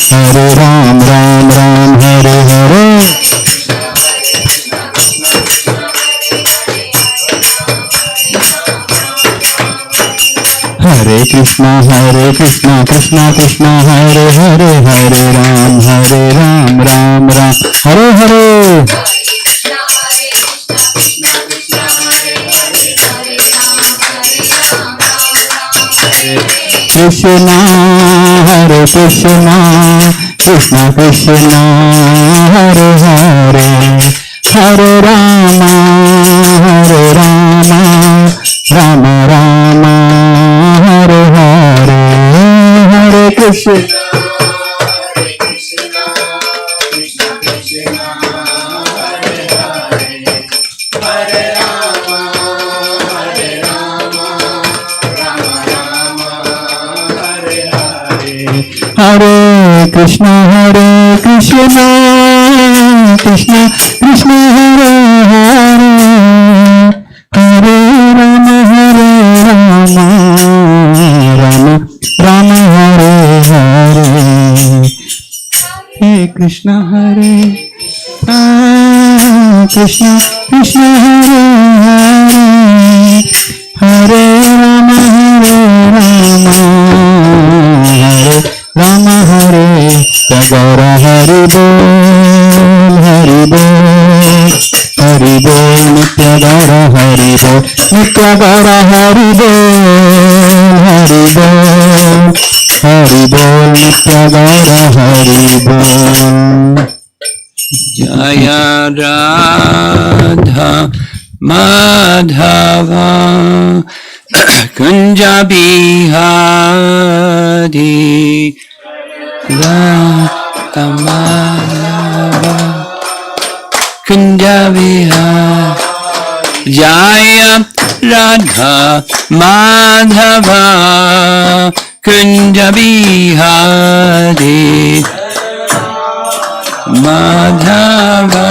Hare Ram Ram Ram Hare Hare. Hare Krishna Krishna Krishna Hare Hare, Hare Ram Ram Ram Hare Hare. Krishna Hare Krishna Krishna Krishna Hare Hare, Hare Rama Rama Rama Hare Hare. Hare Krishna Krishna Krishna Hare Hare, Hare Rama Rama Hare Hare. Hare Krishna Krishna Krishna Hare Hare, Hare Rama Rama Hare Hare. Hare Krishna Krishna Krishna Hare Hare, Hare Rama Rama Hare Jagara. Hari Bol Hari Bol Hari Bol Nityagara. Hari Bol Nityagara. Hari Bol Hari Bol Hari Bol Nityagara. Hari Bol. Jaya Radha Madhava Kunja Bihari Radha Madhava Kunja Bihari. Jaya Radha Madhava Kunja Bihari Madhava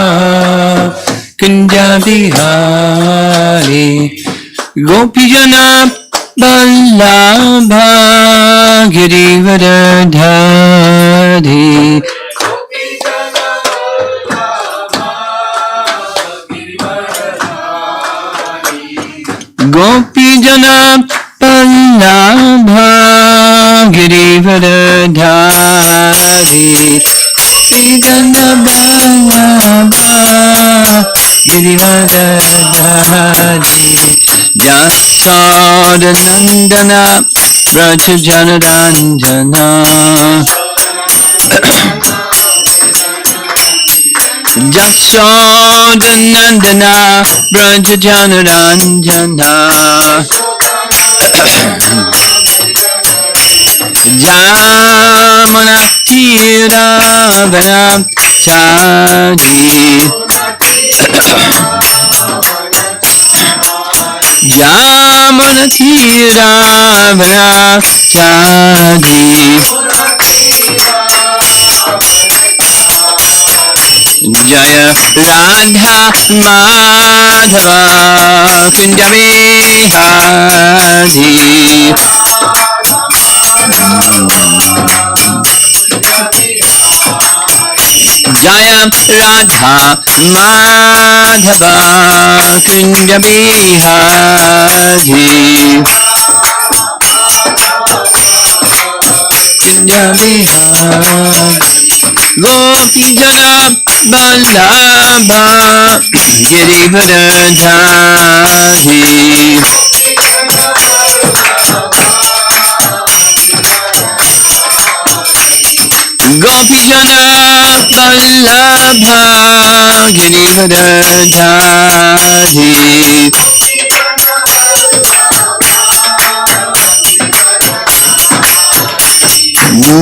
Kunja Bihari. Gopijana Vallabha Girivardhari. Gopijana Vallabha Girivardhari. Gopijana Vallabha Girivardhari. Jasoda Nandana Braja Janaranjana. Jasoda Nandana Braja Janaranjana. Jamana Tira Vana Chadi. Jamana Tira Vana Chadi. Jaya Radha Madhava Kunja Bihari. Jaya Radha Madhava Kunja Bihari. Kunja Bihari. Gopijana Vallabha Girivardhari. Gopijana Vallabha Girivardhari.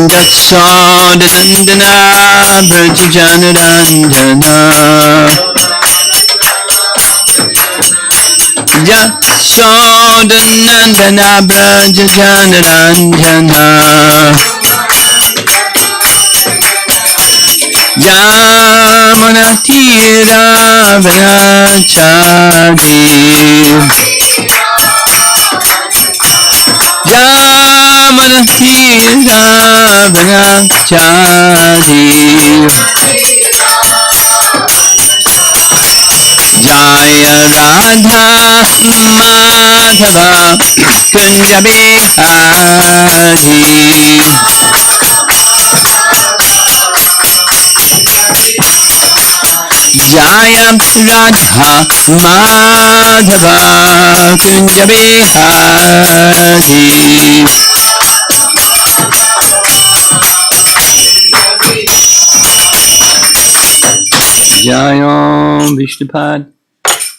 Jasoda Nandana Braja Janaranjana. Jasoda Nandana Braja Janaranjana. Jamana Tira Vana Chadi. Jamana Jaya Radha Madhava Kunja Bihari Jaya Radha Madhava Kunja Bihari Jayam Vishnupad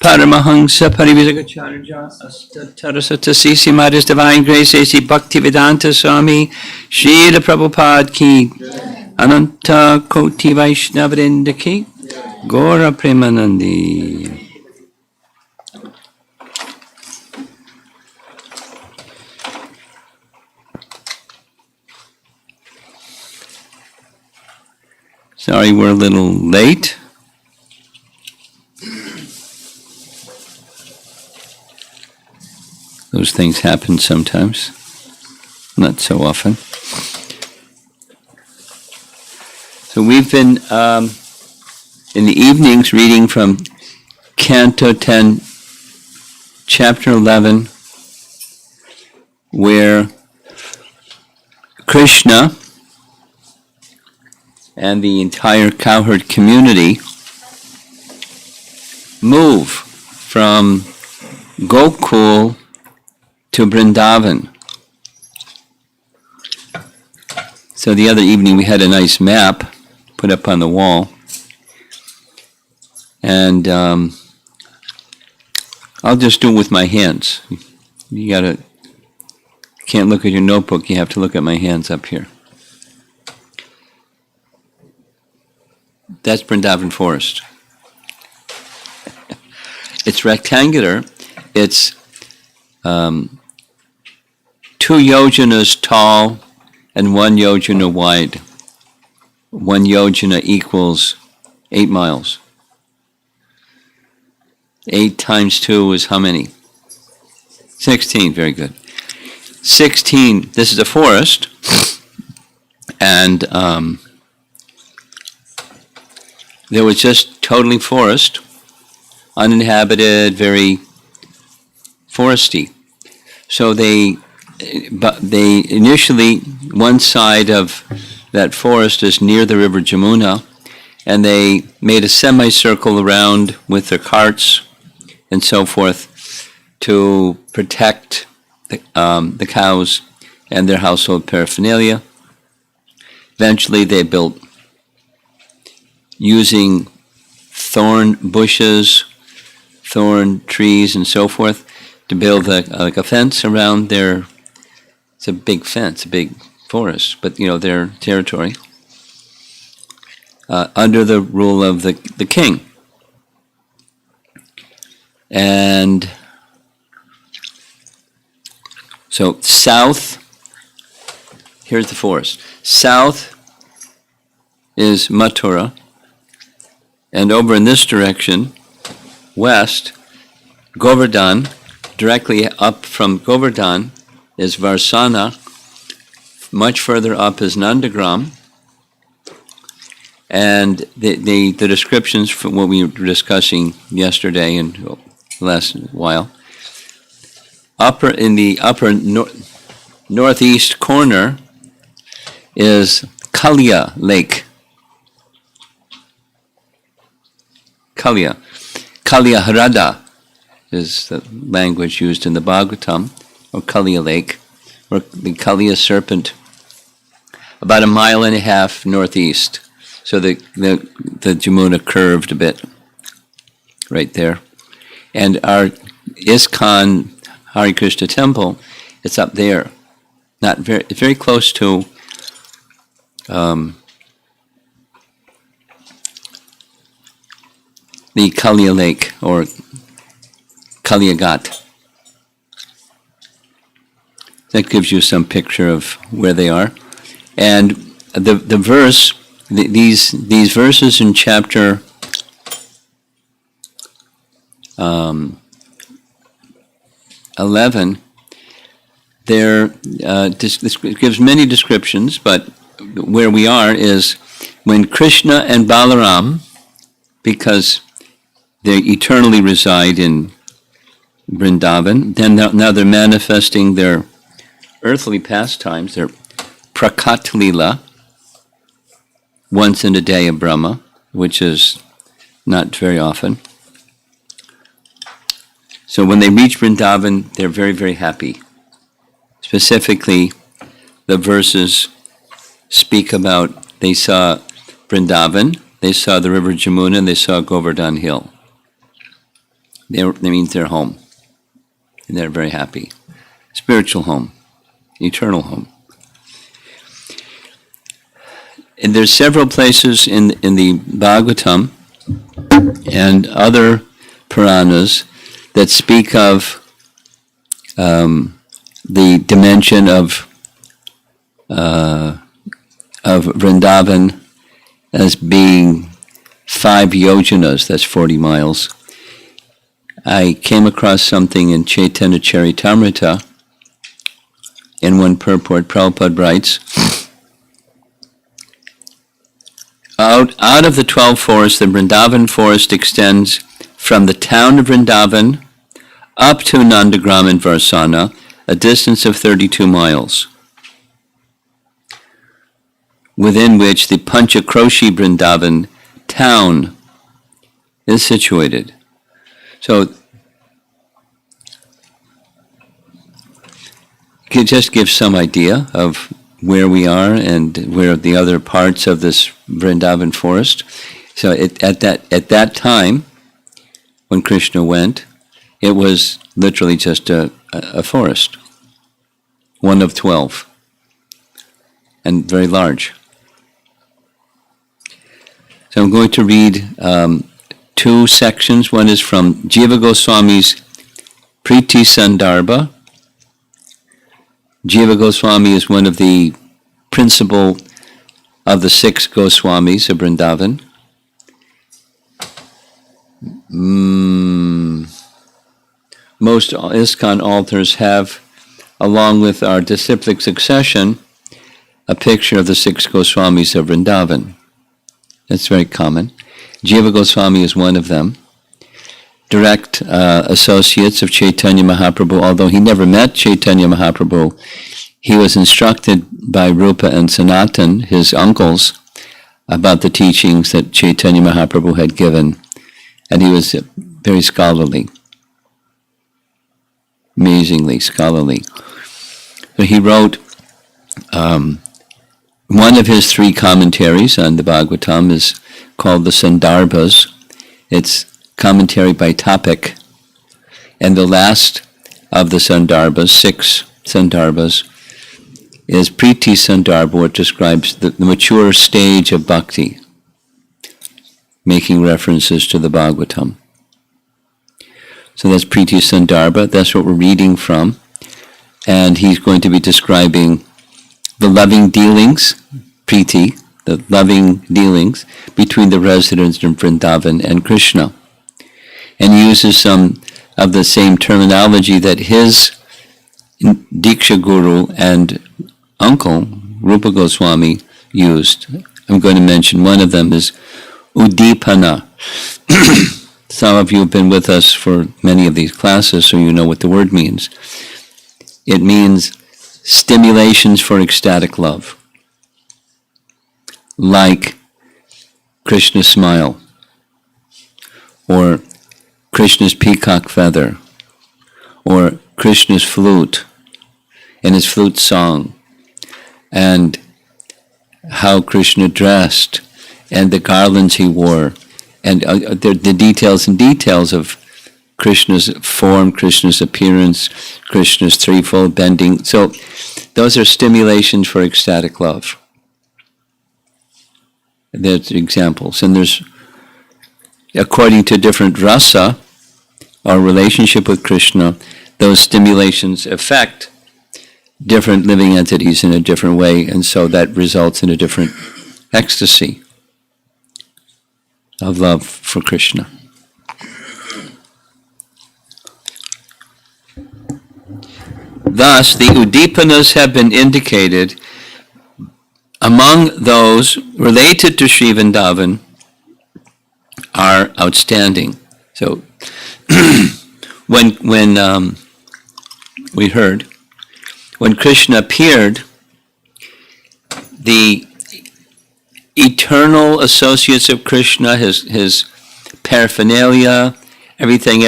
Paramahansa Parivizagacharya Astatarasata Sisi Madhus Divine Grace A.C. Bhaktivedanta Swami Srila Prabhupada Ki Ananta Koti Vaishnavrinda Ki Gora Premanandi. Sorry, we're a little late. Those things happen sometimes, not so often. So we've been in the evenings reading from Canto 10, Chapter 11, where Krishna and the entire cowherd community move from Gokul to Vrindavan. So the other evening we had a nice map put up on the wall, and I'll just do it with my hands. You can't look at your notebook, you have to look at my hands up here. That's Vrindavan Forest. It's rectangular. It's 2 yojanas tall and 1 yojana wide. 1 yojana equals 8 miles. 8 times 2 is how many? 16, very good. 16, this is a forest, and there was just totally forest, uninhabited, very foresty. So they initially, one side of that forest is near the river Jamuna, and they made a semicircle around with their carts and so forth to protect the cows and their household paraphernalia. Eventually they built, using thorn bushes, thorn trees and so forth, to build like a fence around their, it's a big fence, a big forest, but their territory, under the rule of the king. And so south, here's the forest. South is Mathura, and over in this direction, west, Govardhan. Directly up from Govardhan is Varsana. Much further up is Nandagram. And the descriptions from what we were discussing yesterday and the last while. In the upper northeast corner is Kalya Lake. Kalya Harada is the language used in the Bhagavatam, or Kalya Lake, or the Kalya serpent, about 1.5 miles northeast. So the Jamuna curved a bit right there. And our ISKCON Hare Krishna temple, it's up there. It's very close to the Kalya Lake, or Kalya Ghat. That gives you some picture of where they are. And the verse, these verses in chapter 11, there this gives many descriptions, but where we are is when Krishna and Balaram, because they eternally reside in Vrindavan, then now they're manifesting their earthly pastimes, their Prakat Lila, once in a day of Brahma, which is not very often. So when they reach Vrindavan, they're very, very happy. Specifically, the verses speak about they saw Vrindavan, they saw the river Jamuna, and they saw Govardhan Hill. That means they're home. And they're very happy. Spiritual home, eternal home. And there's several places in the Bhagavatam and other Puranas that speak of the dimension of Vrindavan as being 5 yojanas, that's 40 miles. I came across something in Chaitanya Charitamrita. In one purport, Prabhupada writes, out of the 12 forests, the Vrindavan forest extends from the town of Vrindavan up to Nandagram and Varsana, a distance of 32 miles, within which the Panchakroshi Vrindavan town is situated. So, it just gives some idea of where we are and where the other parts of this Vrindavan forest. So at that time, when Krishna went, it was literally just a forest, one of 12, and very large. So I'm going to read 2 sections. One is from Jiva Goswami's Priti Sandarbha. Jiva Goswami is one of the principal of the 6 Goswamis of Vrindavan. Most ISKCON altars have, along with our disciplic succession, a picture of the 6 Goswamis of Vrindavan. That's very common. Jiva Goswami is one of them. Direct associates of Chaitanya Mahaprabhu, although he never met Chaitanya Mahaprabhu, he was instructed by Rupa and Sanatan, his uncles, about the teachings that Chaitanya Mahaprabhu had given, and he was very scholarly, amazingly scholarly. So he wrote one of his 3 commentaries on the Bhagavatam is called the Sandarbhas. It's commentary by topic, and the last of the Sandarbhas, 6 Sandarbhas, is Priti Sandarbha, which describes the mature stage of bhakti, making references to the Bhagavatam. So that's Priti Sandarbha, that's what we're reading from, and he's going to be describing the loving dealings, Priti, the loving dealings between the residents in Vrindavan and Krishna. And he uses some of the same terminology that his Diksha Guru and uncle, Rupa Goswami, used. I'm going to mention one of them is Udipana. Some of you have been with us for many of these classes, so you know what the word means. It means stimulations for ecstatic love, like Krishna's smile, or Krishna's peacock feather, or Krishna's flute and his flute song, and how Krishna dressed, and the garlands he wore, and the details and details of Krishna's form, Krishna's appearance, Krishna's threefold bending. So those are stimulations for ecstatic love. There's examples. And there's, according to different rasa, our relationship with Krishna, those stimulations affect different living entities in a different way, and so that results in a different ecstasy of love for Krishna. Thus, the Udipanas have been indicated among those related to Sri Vrindavan are outstanding. So, when we heard, when Krishna appeared, the eternal associates of Krishna, his paraphernalia, everything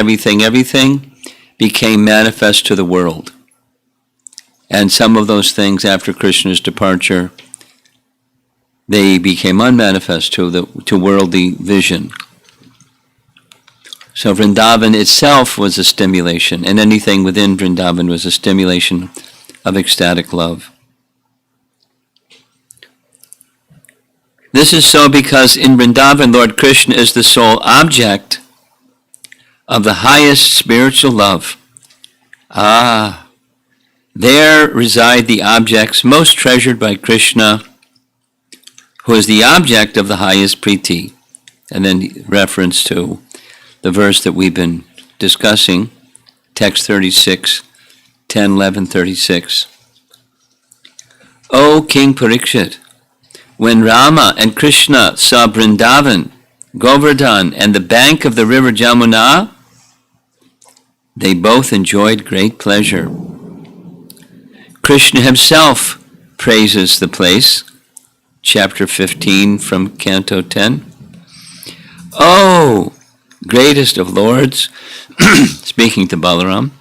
became manifest to the world. And some of those things after Krishna's departure, they became unmanifest to worldly vision. So Vrindavan itself was a stimulation, and anything within Vrindavan was a stimulation of ecstatic love. This is so because in Vrindavan, Lord Krishna is the sole object of the highest spiritual love. There reside the objects most treasured by Krishna, who is the object of the highest priti. And then reference to the verse that we've been discussing, text 36, 10, 11, 36. O King Parikshit, when Rama and Krishna saw Vrindavan, Govardhan, and the bank of the river Jamuna, they both enjoyed great pleasure. Krishna himself praises the place, chapter 15 from Canto 10. Oh, greatest of lords, speaking to Balaram,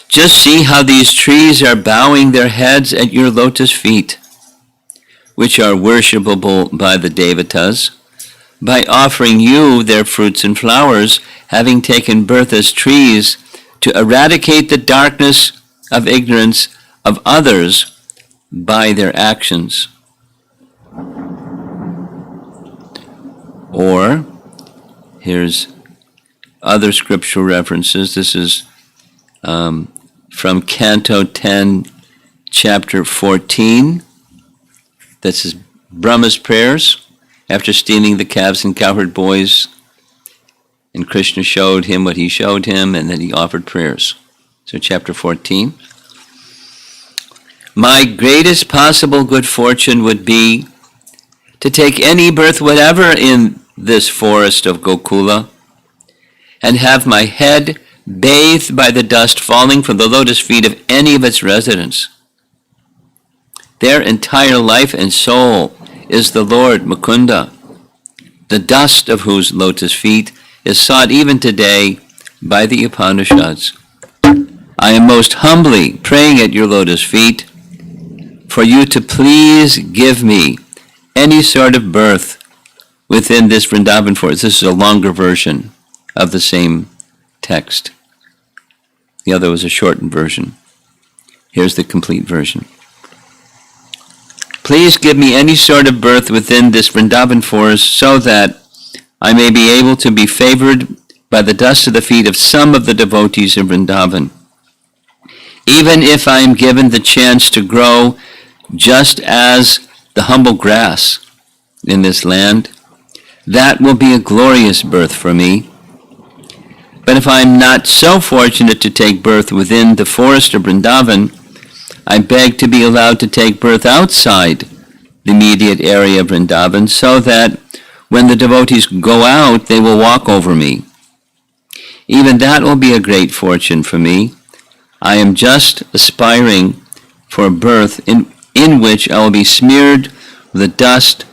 just see how these trees are bowing their heads at your lotus feet, which are worshipable by the Devatas, by offering you their fruits and flowers, having taken birth as trees to eradicate the darkness of ignorance of others by their actions. Or, here's other scriptural references. This is from Canto 10, chapter 14. This is Brahma's prayers after stealing the calves and cowherd boys. And Krishna showed him what he showed him, and then he offered prayers. So chapter 14. My greatest possible good fortune would be to take any birth whatever in this forest of Gokula, and have my head bathed by the dust falling from the lotus feet of any of its residents. Their entire life and soul is the Lord Mukunda, the dust of whose lotus feet is sought even today by the Upanishads. I am most humbly praying at your lotus feet for you to please give me any sort of birth within this Vrindavan forest. This is a longer version of the same text. The other was a shortened version. Here's the complete version. Please give me any sort of birth within this Vrindavan forest so that I may be able to be favored by the dust of the feet of some of the devotees of Vrindavan. Even if I am given the chance to grow just as the humble grass in this land, that will be a glorious birth for me. But if I am not so fortunate to take birth within the forest of Vrindavan, I beg to be allowed to take birth outside the immediate area of Vrindavan, so that when the devotees go out, they will walk over me. Even that will be a great fortune for me. I am just aspiring for a birth in which I will be smeared with the dust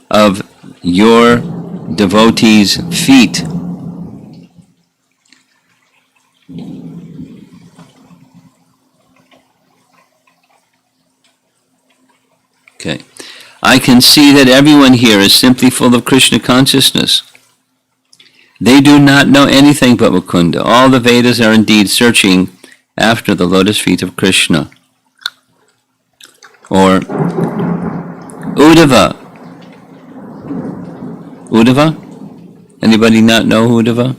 of your devotees' feet. Okay. I can see that everyone here is simply full of Krishna consciousness. They do not know anything but Mukunda. All the Vedas are indeed searching after the lotus feet of Krishna. Or Uddhava. Uddhava? Anybody not know Uddhava?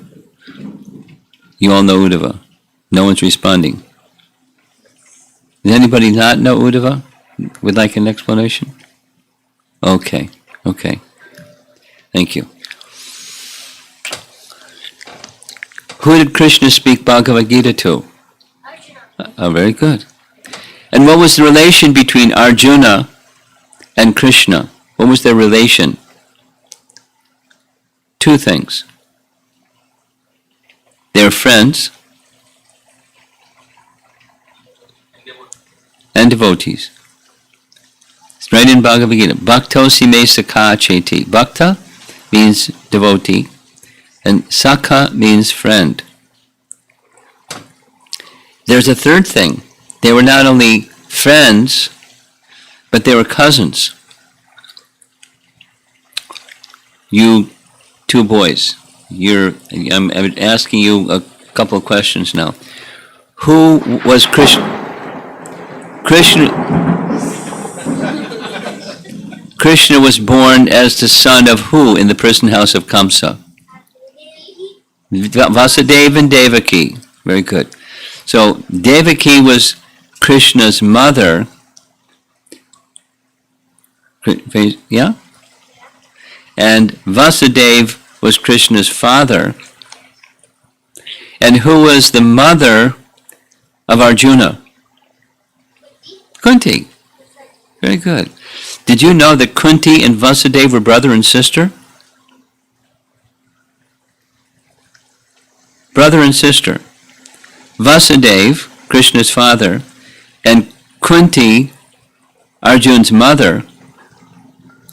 You all know Uddhava. No one's responding. Does anybody not know Uddhava? Would like an explanation? Okay. Thank you. Who did Krishna speak Bhagavad Gita to? Oh, very good. And what was the relation between Arjuna and Krishna? What was their relation? Two things. They're friends and devotees. It's right in Bhagavad Gita. Bhaktosi me sakha cheti. Bhakta means devotee, and sakha means friend. There's a third thing. They were not only friends, but they were cousins. You two boys, I'm asking you a couple of questions now. Who was Krishna? Krishna was born as the son of who in the prison house of Kamsa? Vasudeva and Devaki. Very good. So Devaki was Krishna's mother. Yeah? And Vasudeva was Krishna's father. And who was the mother of Arjuna? Kunti. Very good. Did you know that Kunti and Vasudeva were brother and sister? Brother and sister. Vasudeva, Krishna's father, and Kunti, Arjuna's mother,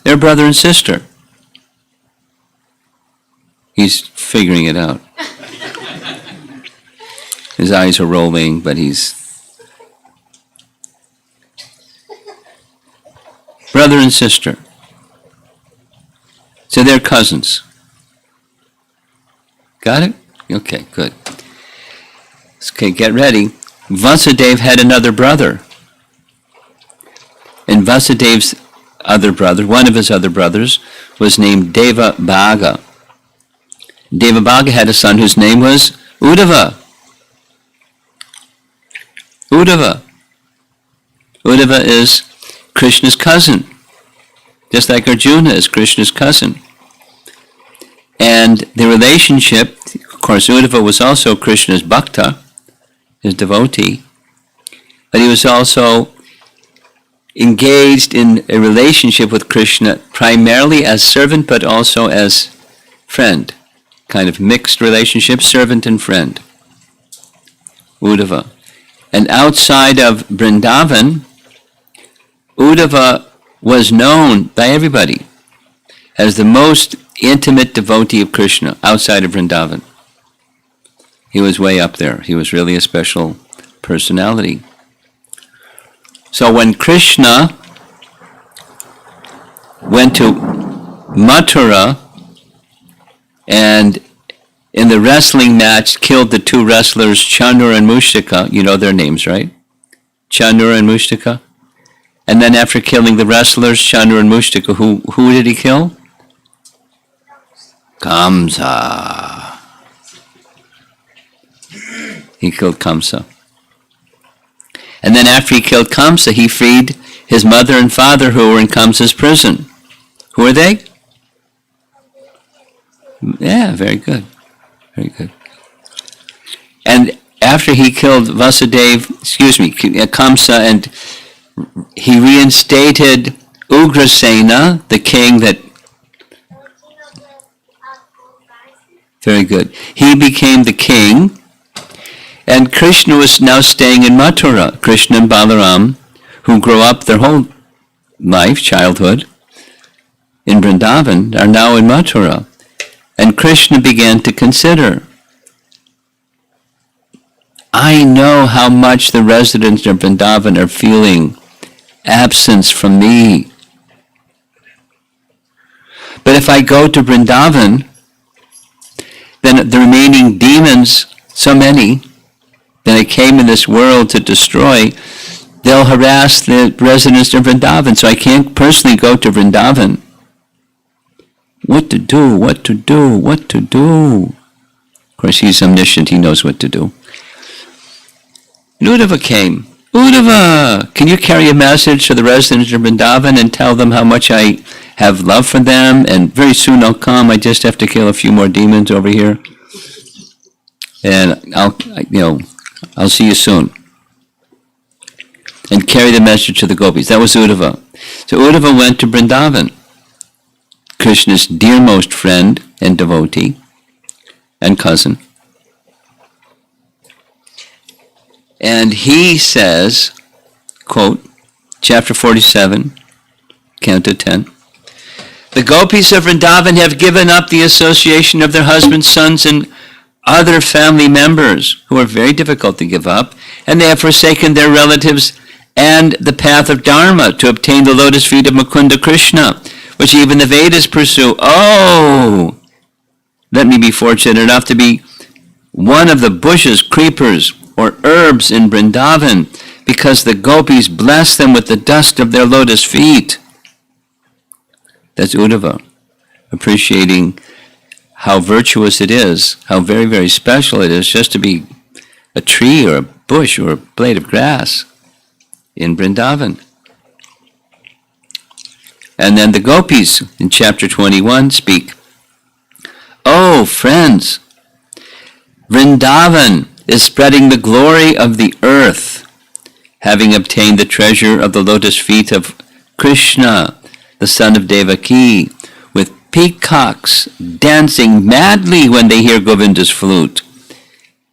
they're brother and sister. He's figuring it out. His eyes are rolling, but he's brother and sister. So they're cousins. Got it? Okay, good. Okay, get ready. Vasudeva had another brother. And Vasudeva's other brother, one of his other brothers, was named Devabhaga. Devabhaga had a son whose name was Uddhava. Uddhava. Uddhava is Krishna's cousin, just like Arjuna is Krishna's cousin. And the relationship, of course, Uddhava was also Krishna's bhakta, his devotee, but he was also engaged in a relationship with Krishna primarily as servant but also as friend, kind of mixed relationship, servant and friend, Uddhava. And outside of Vrindavan, Uddhava was known by everybody as the most intimate devotee of Krishna outside of Vrindavan. He was way up there. He was really a special personality. So when Krishna went to Mathura and in the wrestling match killed the two wrestlers Chanur and Mushtika, you know their names, right? Chanur and Mushtika. And then after killing the wrestlers Chanur and Mushtika, who did he kill? Kamsa. He killed Kamsa. And then after he killed Kamsa, he freed his mother and father who were in Kamsa's prison. Who are they? Yeah, very good. Very good. And after he killed Kamsa, and he reinstated Ugrasena, the king that... Very good. He became the king, and Krishna was now staying in Mathura. Krishna and Balaram, who grew up their whole life, childhood, in Vrindavan, are now in Mathura. And Krishna began to consider, I know how much the residents of Vrindavan are feeling absence from me. But if I go to Vrindavan, then the remaining demons, so many, that I came in this world to destroy, they'll harass the residents of Vrindavan, so I can't personally go to Vrindavan. What to do, what to do, what to do? Of course, he's omniscient, he knows what to do. And Uddhava came. Uddhava, can you carry a message to the residents of Vrindavan and tell them how much I have love for them, and very soon I'll come, I just have to kill a few more demons over here. And I'll see you soon. and carry the message to the gopis. That was Uddhava. So Uddhava went to Vrindavan, Krishna's dearmost friend and devotee and cousin. And he says, quote, chapter 47, canto 10, the gopis of Vrindavan have given up the association of their husbands, sons, and other family members who are very difficult to give up, and they have forsaken their relatives and the path of Dharma to obtain the lotus feet of Mukunda Krishna, which even the Vedas pursue. Oh, let me be fortunate enough to be one of the bushes, creepers, or herbs in Vrindavan, because the gopis bless them with the dust of their lotus feet. That's Uddhava, appreciating how virtuous it is, how very, very special it is just to be a tree or a bush or a blade of grass in Vrindavan. And then the gopis in chapter 21 speak, oh, friends, Vrindavan is spreading the glory of the earth, having obtained the treasure of the lotus feet of Krishna, the son of Devaki, with peacocks dancing madly when they hear Govinda's flute,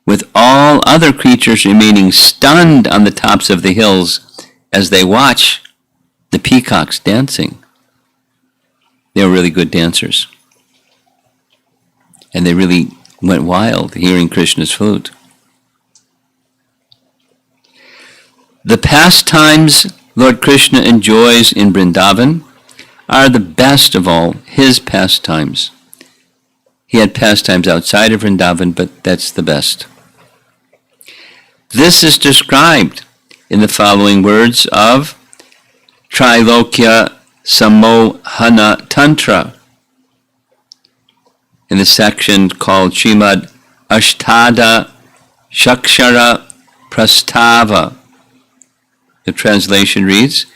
with all other creatures remaining stunned on the tops of the hills as they watch the peacocks dancing. They were really good dancers. And they really went wild hearing Krishna's flute. The pastimes Lord Krishna enjoys in Vrindavan are the best of all his pastimes. He had pastimes outside of Vrindavan, but that's the best. This is described in the following words of Trilokya Samohana Tantra, in the section called Srimad Ashtada Shakshara Prastava. The translation reads,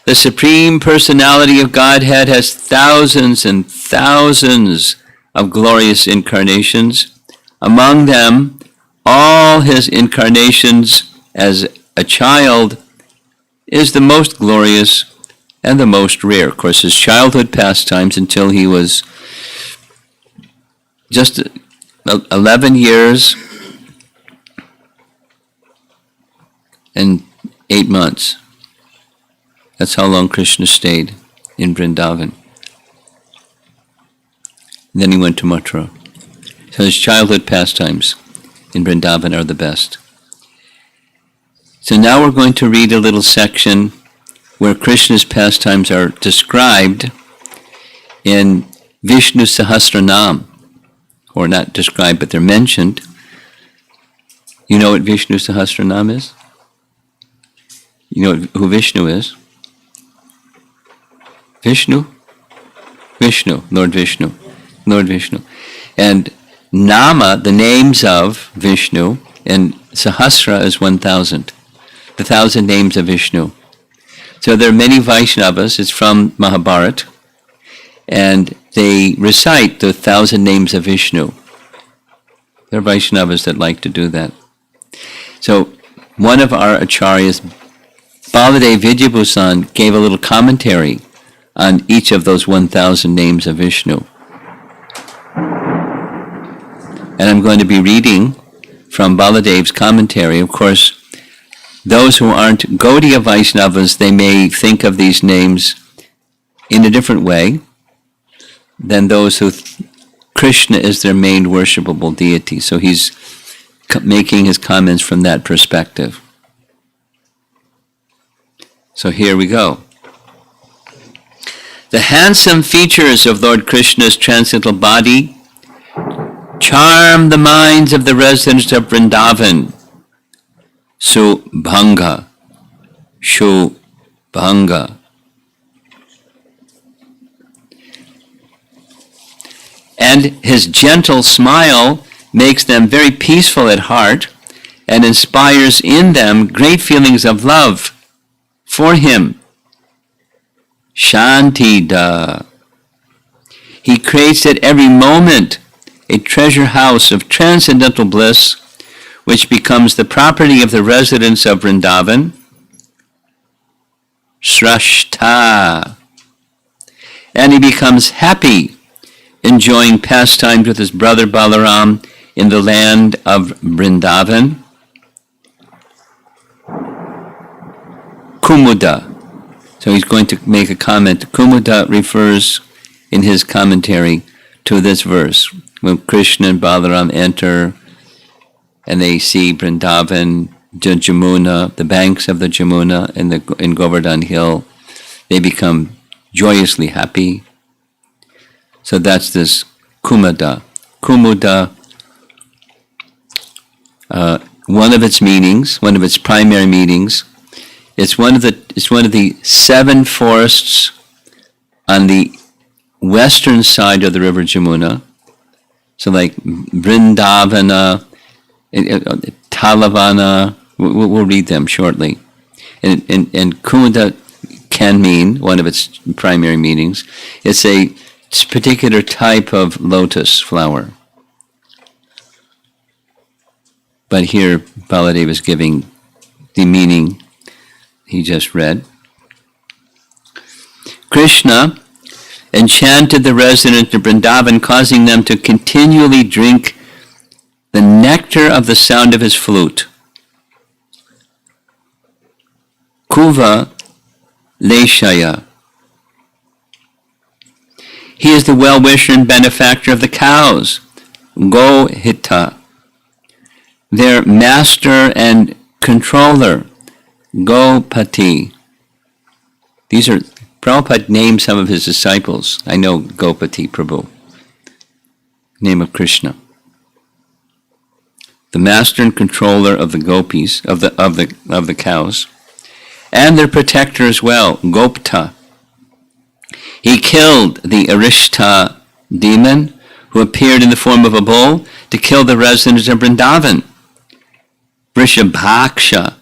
the Supreme Personality of Godhead has thousands and thousands of glorious incarnations. Among them, all his incarnations as a child is the most glorious and the most rare. Of course, his childhood pastimes until he was just 11 years and 8 months. That's how long Krishna stayed in Vrindavan. And then he went to Mathura. So his childhood pastimes in Vrindavan are the best. So now we're going to read a little section where Krishna's pastimes are described in Vishnu Sahasranam, or not described, but they're mentioned. You know what Vishnu Sahasranam is? You know who Vishnu is? Vishnu? Vishnu, Lord Vishnu. Lord Vishnu. And Nama, the names of Vishnu, and Sahasra is 1,000. The 1,000 names of Vishnu. So there are many Vaishnavas, it's from Mahabharata, and they recite the 1,000 names of Vishnu. There are Vaishnavas that like to do that. So one of our acharyas, Baladev Vidyabhusan, gave a little commentary on each of those 1,000 names of Vishnu. And I'm going to be reading from Baladev's commentary. Of course, those who aren't Gaudiya Vaishnavas, they may think of these names in a different way than those who Krishna is their main worshipable deity. So he's making his comments from that perspective. So here we go. The handsome features of Lord Krishna's transcendental body charm the minds of the residents of Vrindavan. Subhanga. Shubhanga. And his gentle smile makes them very peaceful at heart and inspires in them great feelings of love for him. Shantida. He creates at every moment a treasure house of transcendental bliss, which becomes the property of the residents of Vrindavan, Shrashta. And he becomes happy, enjoying pastimes with his brother Balaram in the land of Vrindavan. Kumuda. So he's going to make a comment. Kumuda refers in his commentary to this verse. When Krishna and Balaram enter and they see Vrindavan, Jamuna, the banks of the Jamuna in Govardhan Hill, they become joyously happy. So that's this Kumuda. Kumuda, one of its meanings, one of its primary meanings, it's one of the 7 forests on the western side of the river Jamuna. So like Vrindavana, Talavana, we'll read them shortly. And Kumuda can mean, one of its primary meanings, it's a particular type of lotus flower. But here Baladev is giving the meaning he just read. Krishna enchanted the residents of Vrindavan, causing them to continually drink the nectar of the sound of his flute. Kuva Leshaya. He is the well-wisher and benefactor of the cows. Gohita. Their master and controller. Gopati. These are, Prabhupada named some of his disciples. I know Gopati Prabhu, name of Krishna. The master and controller of the gopis, of the cows, and their protector as well, Gopta. He killed the Arishta demon who appeared in the form of a bull to kill the residents of Vrindavan, Vrishabhaksha.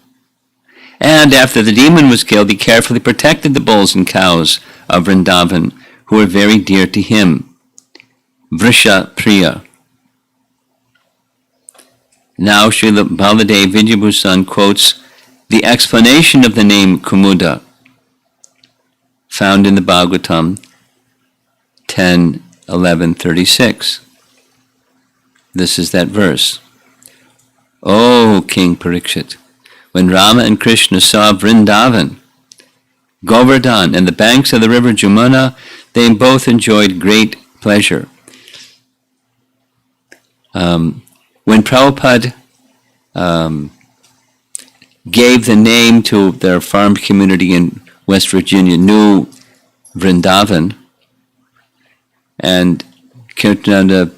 And after the demon was killed, he carefully protected the bulls and cows of Vrindavan, who were very dear to him. Vrisha Priya. Now Srila Baladev Vidyabhusan quotes the explanation of the name Kumuda, found in the Bhagavatam 10:11-36. This is that verse. O King Parikshit, when Rama and Krishna saw Vrindavan, Govardhan, and the banks of the river Jamuna, they both enjoyed great pleasure. When Prabhupada gave the name to their farm community in West Virginia, New Vrindavan, and Kirtananda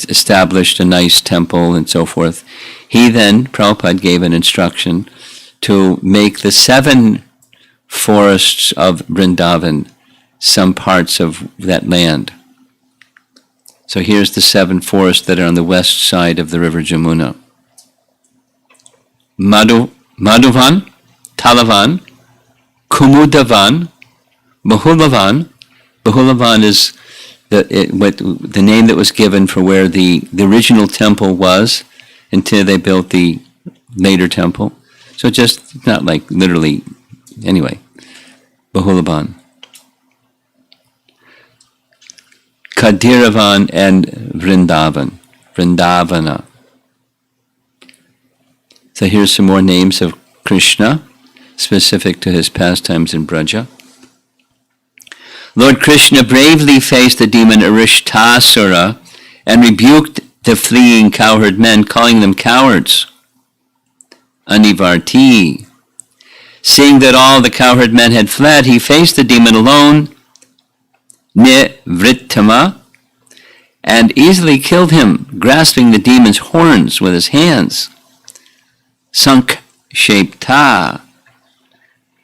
established a nice temple and so forth, he then, Prabhupada gave an instruction to make the 7 forests of Vrindavan some parts of that land. So here's the 7 forests that are on the west side of the river Jamuna. Madhuvan, Talavan, Kumudavan, Bahulavan. Bahulavan is the name that was given for where the original temple was until they built the later temple. So just not like literally, anyway. Bahulavan. Kadiravan and Vrindavana. So here's some more names of Krishna, specific to his pastimes in Braja. Lord Krishna bravely faced the demon Arishtasura and rebuked the fleeing cowherd men, calling them cowards. Anivarti. Seeing that all the cowherd men had fled, he faced the demon alone, Nivrittama, and easily killed him, grasping the demon's horns with his hands. Sankshepta.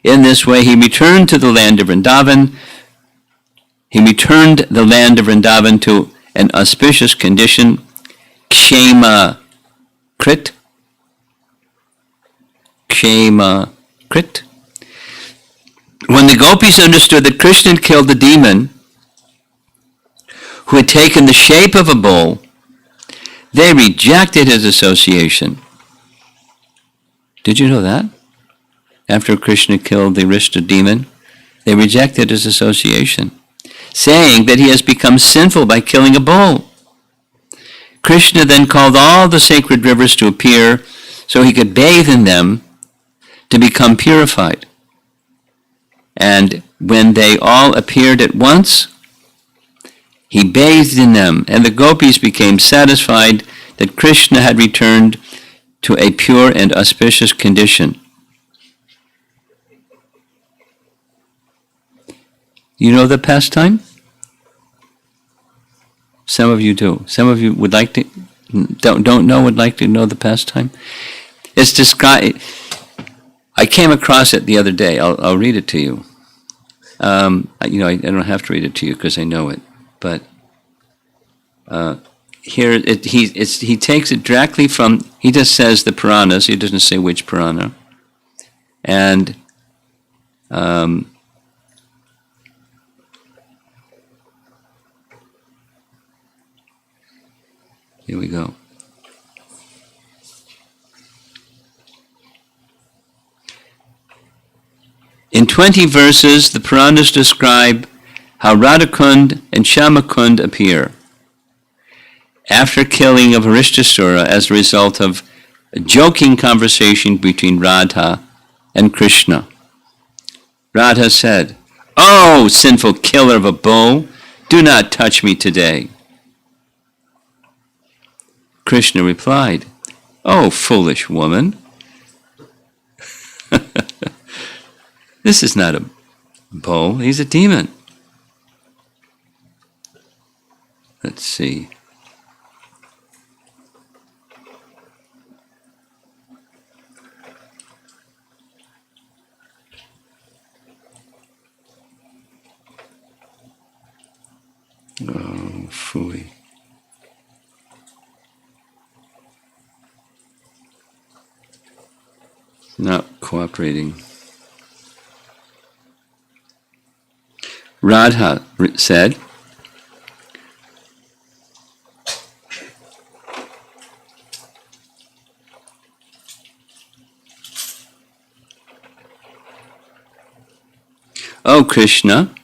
In this way he returned to the land of Vrindavan. He returned the land of Vrindavan to an auspicious condition, Kshema Krit. Kshema Krit. When the gopis understood that Krishna had killed the demon, who had taken the shape of a bull, they rejected his association. Did you know that? after Krishna killed the Arishta demon, they rejected his association, saying that he has become sinful by killing a bull. Krishna then called all the sacred rivers to appear so he could bathe in them to become purified. And when they all appeared at once, he bathed in them, and the gopis became satisfied that Krishna had returned to a pure and auspicious condition. You know the pastime? Some of you do. Some of you would like to, don't know, would like to know the pastime. It's described. I came across it the other day. I'll read it to you. I don't have to read it to you because I know it. But here he takes it directly from. He just says the Puranas. He doesn't say which Purana. And here we go. In 20 verses, the Puranas describe how Radhakund and Shyamakund appear after killing of Arishtasura as a result of a joking conversation between Radha and Krishna. Radha said, "Oh, sinful killer of a bull, do not touch me today." Krishna replied, "Oh, foolish woman, this is not a bull, he's a demon." Let's see. Oh, phooey. Not cooperating. Radha said, "Oh, Krishna,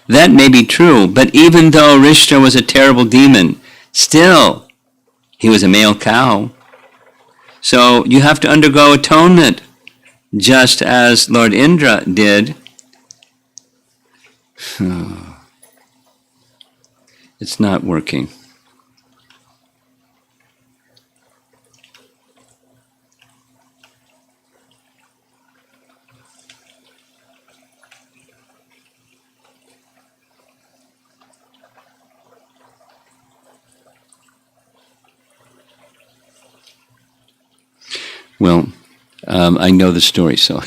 that may be true, but even though Arishta was a terrible demon, still he was a male cow. So you have to undergo atonement, just as Lord Indra did." It's not working. Well, I know the story, so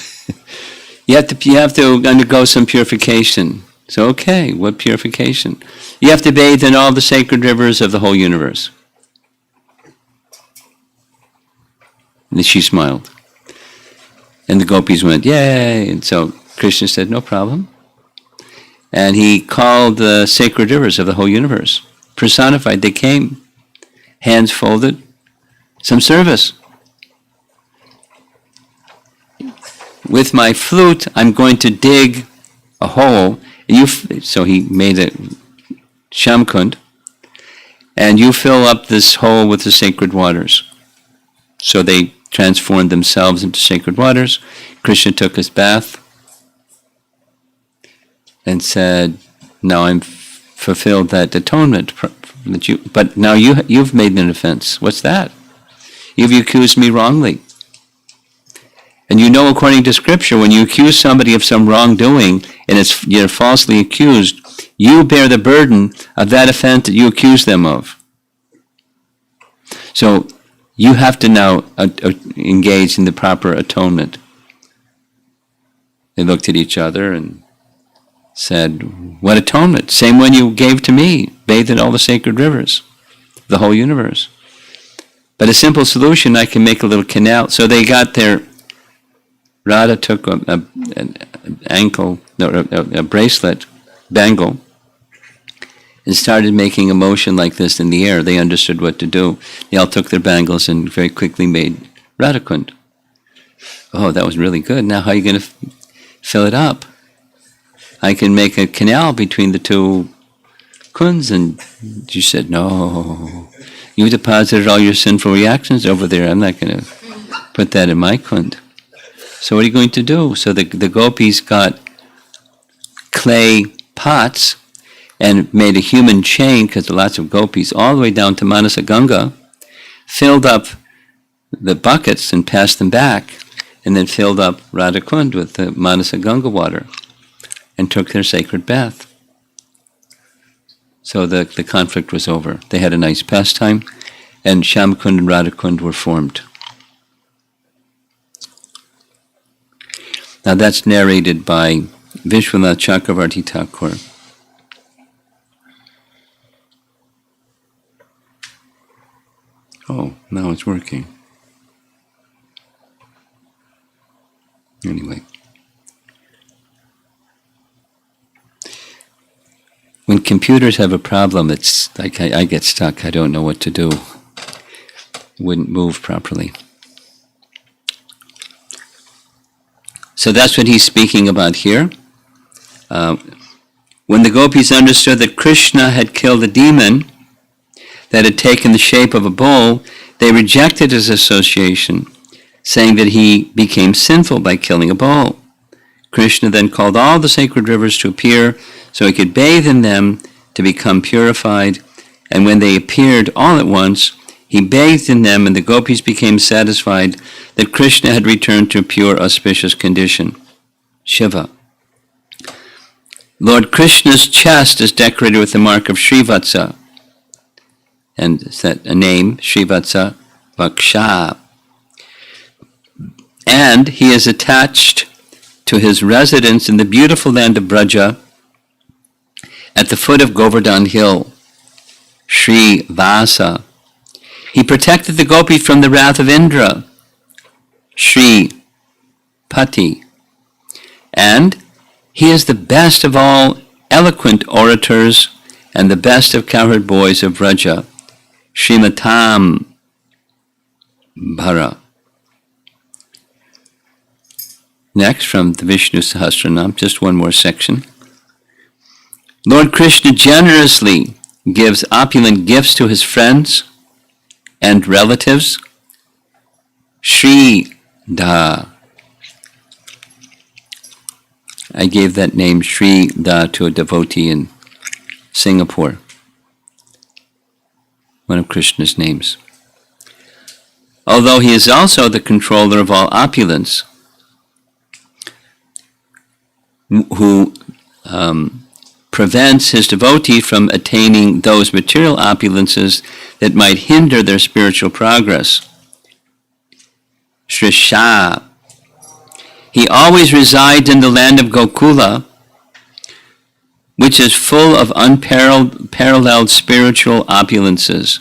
you have to undergo some purification. So, okay, what purification? You have to bathe in all the sacred rivers of the whole universe. And she smiled. And the gopis went, "Yay!" And so Krishna said, "No problem." And he called the sacred rivers of the whole universe. Personified, they came, hands folded, some service. "With my flute, I'm going to dig a hole." So he made a Shamkund, and you fill up this hole with the sacred waters. So they transformed themselves into sacred waters. Krishna took his bath and said, "Now I'm fulfilled that atonement. But now you've made an offense. What's that? You've accused me wrongly." And you know, according to Scripture, when you accuse somebody of some wrongdoing and you're falsely accused, you bear the burden of that offense that you accuse them of. So you have to now engage in the proper atonement. They looked at each other and said, "What atonement? Same one you gave to me, bathed in all the sacred rivers, the whole universe. But a simple solution, I can make a little canal." So they got their Radha took a bracelet, bangle, and started making a motion like this in the air. They understood what to do. They all took their bangles and very quickly made Radhakund. Oh, that was really good. Now how are you going to fill it up? I can make a canal between the two kunds. And she said, no, you deposited all your sinful reactions over there. I'm not going to put that in my kund. So what are you going to do? So the gopis got clay pots and made a human chain, because there are lots of gopis, all the way down to Manasa Ganga, filled up the buckets and passed them back, and then filled up Radha Kund with the Manasa Ganga water and took their sacred bath. So the conflict was over. They had a nice pastime, and Shyam Kund and Radha Kund were formed. Now that's narrated by Vishwanath Chakravarti Thakur. Oh, now it's working. Anyway. When computers have a problem, it's like I get stuck. I don't know what to do. Wouldn't move properly. So that's what he's speaking about here. When the gopis understood that Krishna had killed a demon that had taken the shape of a bull, they rejected his association, saying that he became sinful by killing a bull. Krishna then called all the sacred rivers to appear so he could bathe in them to become purified, and when they appeared all at once, he bathed in them, and the gopis became satisfied that Krishna had returned to a pure, auspicious condition. Shiva. Lord Krishna's chest is decorated with the mark of Srivatsa, and it's that a name, Srivatsa Vaksha. And he is attached to his residence in the beautiful land of Braja at the foot of Govardhan Hill, Sri Vasa. He protected the gopis from the wrath of Indra, Sri Pati. And he is the best of all eloquent orators and the best of cowherd boys of Braja, Srimatam Bhara. Next, from the Vishnu Sahasranam, just one more section. Lord Krishna generously gives opulent gifts to his friends and relatives. Shri Da. I gave that name Shri Da to a devotee in Singapore. One of Krishna's names. Although he is also the controller of all opulence, who prevents his devotee from attaining those material opulences that might hinder their spiritual progress. Shrisha. He always resides in the land of Gokula, which is full of unparalleled spiritual opulences.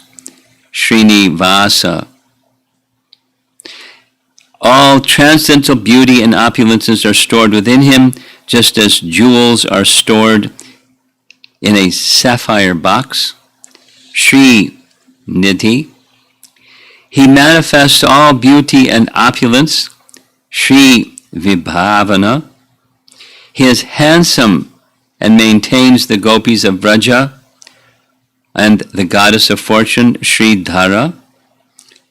Srinivasa. All transcendental beauty and opulences are stored within him, just as jewels are stored in a sapphire box. Sri Nidhi. He manifests all beauty and opulence. Sri Vibhavana. He is handsome and maintains the gopis of Braja and the goddess of fortune, Sri Dhara.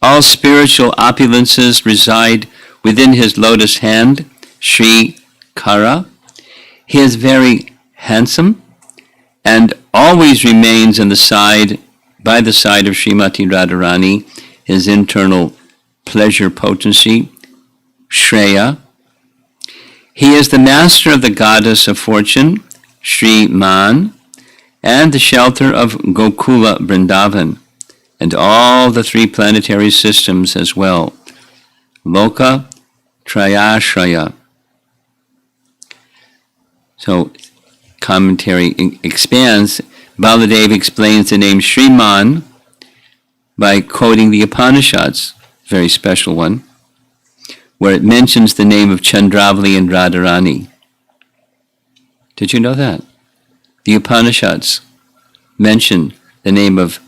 All spiritual opulences reside within his lotus hand, Sri Kara. He is very handsome and always remains by the side of Srimati Radharani, his internal pleasure potency, Shreya. He is the master of the goddess of fortune, Sri Man, and the shelter of Gokula Vrindavan, and all the three planetary systems as well, Loka Trayashraya. So, commentary expands. Baladev explains the name Sriman by quoting the Upanishads, very special one, where it mentions the name of Chandravali and Radharani. Did you know that? The Upanishads mention the name of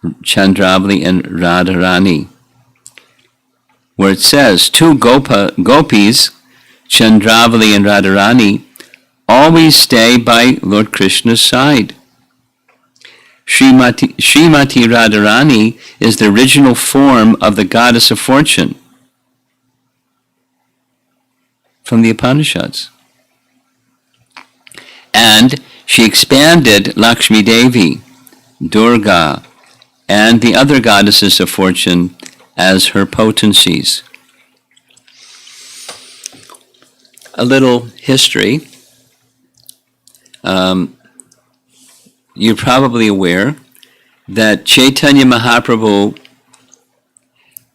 Chandravali and Radharani. where it says, two gopis, Chandravali and Radharani, always stay by Lord Krishna's side. Srimati Radharani is the original form of the goddess of fortune from the Upanishads. And she expanded Lakshmi Devi, Durga, and the other goddesses of fortune as her potencies. A little history. You're probably aware that Chaitanya Mahaprabhu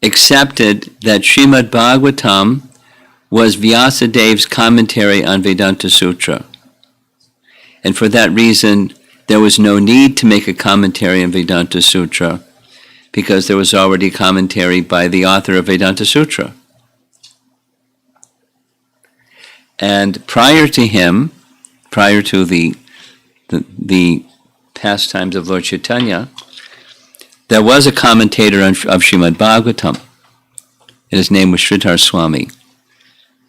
accepted that Srimad Bhagavatam was Vyasadev's commentary on Vedanta Sutra. And for that reason, there was no need to make a commentary on Vedanta Sutra, because there was already a commentary by the author of Vedanta Sutra. And prior to him, prior to the Pastimes of Lord Chaitanya, there was a commentator of Srimad Bhagavatam, and his name was Sridhar Swami.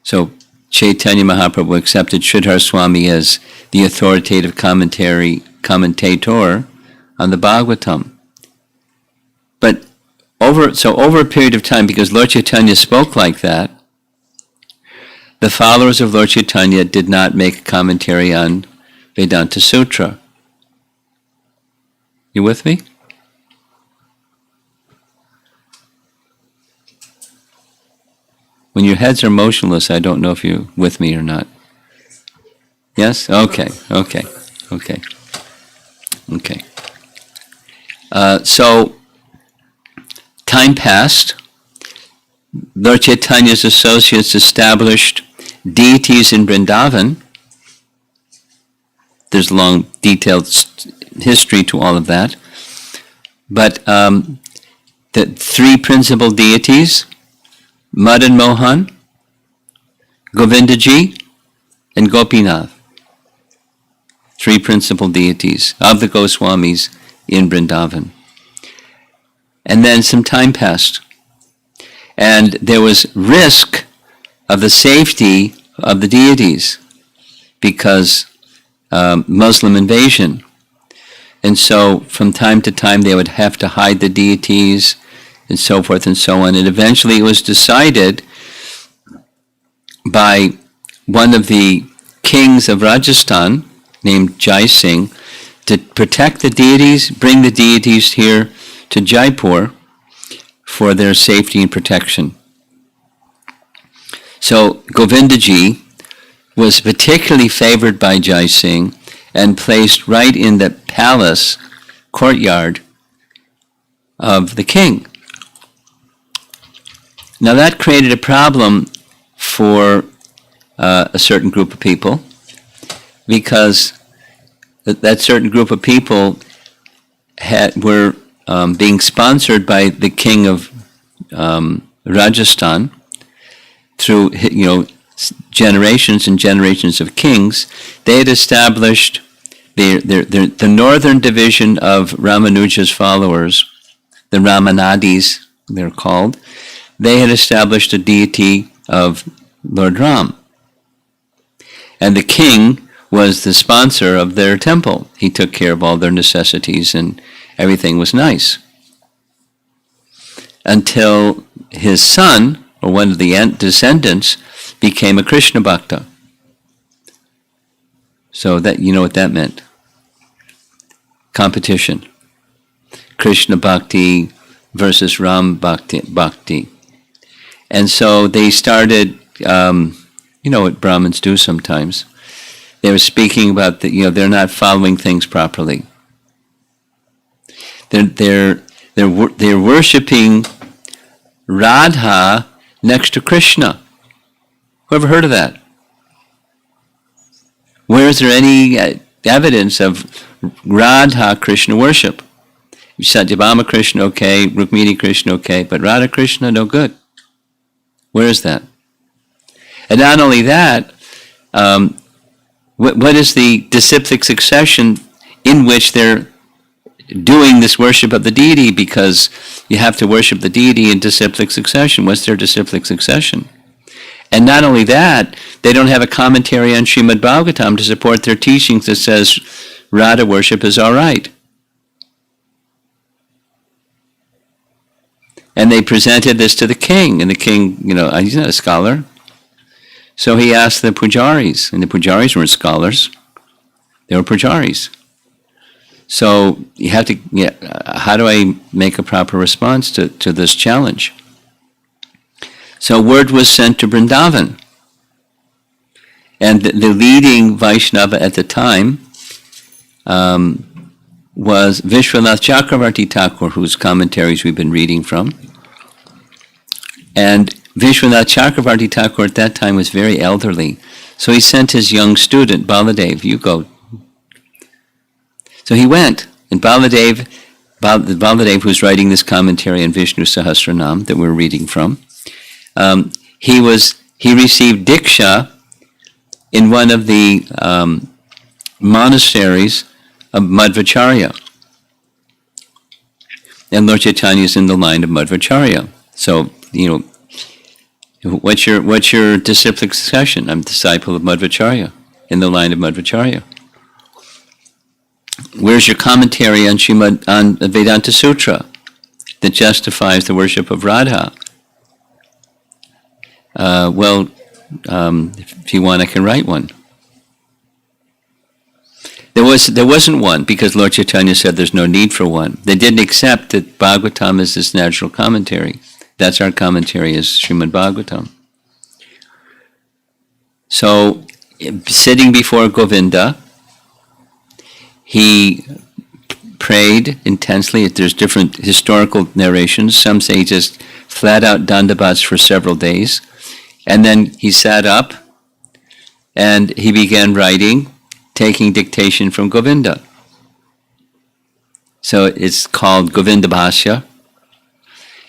So Chaitanya Mahaprabhu accepted Sridhar Swami as the authoritative commentator on the Bhagavatam. But over a period of time, because Lord Chaitanya spoke like that, the followers of Lord Chaitanya did not make a commentary on Vedanta Sutra. You with me? When your heads are motionless, I don't know if you're with me or not. Yes? Okay. So, time passed. Lord Chaitanya's associates established deities in Vrindavan. There's a long, detailed history to all of that. But the three principal deities, Madan Mohan, Govindaji, and Gopinath. Three principal deities of the Goswamis in Vrindavan. And then some time passed, and there was risk of the safety of the deities because Muslim invasion. And so from time to time they would have to hide the deities and so forth and so on. And eventually it was decided by one of the kings of Rajasthan, named Jai Singh, to protect the deities, bring the deities here to Jaipur for their safety and protection. So Govindaji was particularly favored by Jai Singh and placed right in the palace courtyard of the king. Now that created a problem for a certain group of people, because that certain group of people were being sponsored by the king of Rajasthan through generations and generations of kings. They had established the northern division of Ramanuja's followers, the Ramanadis they're called. They had established a deity of Lord Ram. And the king was the sponsor of their temple. He took care of all their necessities and everything was nice. Until his son, or one of the descendants, became a Krishna Bhakta. So that, you know what that meant. Competition. Krishna Bhakti versus Ram Bhakti. And so they started, what Brahmins do sometimes. They were speaking about they're not following things properly. They're worshiping Radha next to Krishna. Who ever heard of that? Where is there any evidence of Radha Krishna worship? Satyabhama Krishna, okay. Rukmini Krishna, okay. But Radha Krishna, no good. Where is that? And not only that, what is the disciplic succession in which they're doing this worship of the deity, because you have to worship the deity in disciplic succession. What's their disciplic succession? And not only that, they don't have a commentary on Srimad Bhagavatam to support their teachings that says Radha worship is all right. And they presented this to the king, and the king, he's not a scholar. So he asked the pujaris, and the pujaris weren't scholars. They were pujaris. So you have to, how do I make a proper response to this challenge? So word was sent to Vrindavan. And the leading Vaishnava at the time was Vishwanath Chakravarti Thakur, whose commentaries we've been reading from. And Vishwanath Chakravarti Thakur at that time was very elderly. So he sent his young student, Baladev, you go. So he went, and Baladev, who's writing this commentary on Vishnu Sahasranam that we're reading from, he received Diksha in one of the monasteries of Madhvacharya. And Lord Chaitanya is in the line of Madhvacharya. So, what's your disciplic succession? I'm a disciple of Madhvacharya, in the line of Madhvacharya. Where's your commentary on Vedanta Sutra that justifies the worship of Radha? If you want, I can write one. There wasn't one, because Lord Chaitanya said there's no need for one. They didn't accept that Bhagavatam is this natural commentary. That's our commentary, is Srimad Bhagavatam. So, sitting before Govinda, he prayed intensely. There's different historical narrations. Some say he just flat out dandavats for several days. And then he sat up and he began writing, taking dictation from Govinda. So it's called Govinda Bhashya.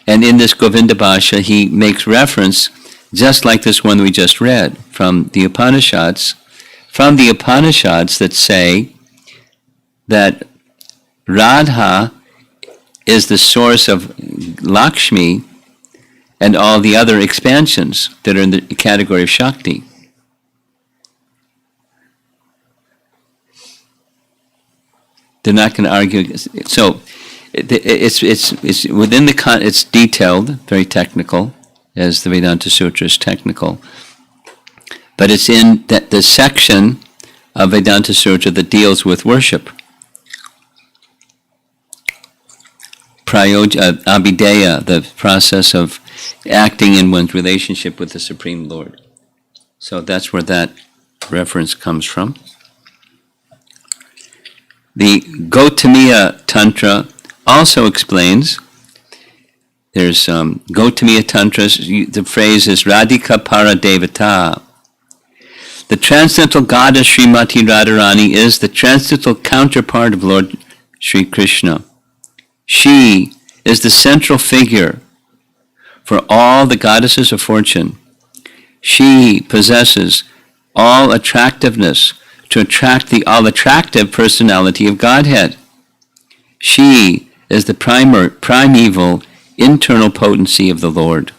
And in this Govinda Bhashya, he makes reference, just like this one we just read, from the Upanishads, that say that Radha is the source of Lakshmi and all the other expansions that are in the category of Shakti. They're not going to argue. So it's within it's detailed, very technical, as the Vedanta Sutra is technical. But it's in the section of Vedanta Sutra that deals with worship. Abhideya, the process of acting in one's relationship with the Supreme Lord. So that's where that reference comes from. The Gautamiya Tantra also explains, there's Gautamiya Tantras, the phrase is Radhika Paradevata. The transcendental goddess Srimati Radharani is the transcendental counterpart of Lord Sri Krishna. She is the central figure for all the goddesses of fortune. She possesses all attractiveness to attract the all-attractive personality of Godhead. She is the primeval internal potency of the Lord.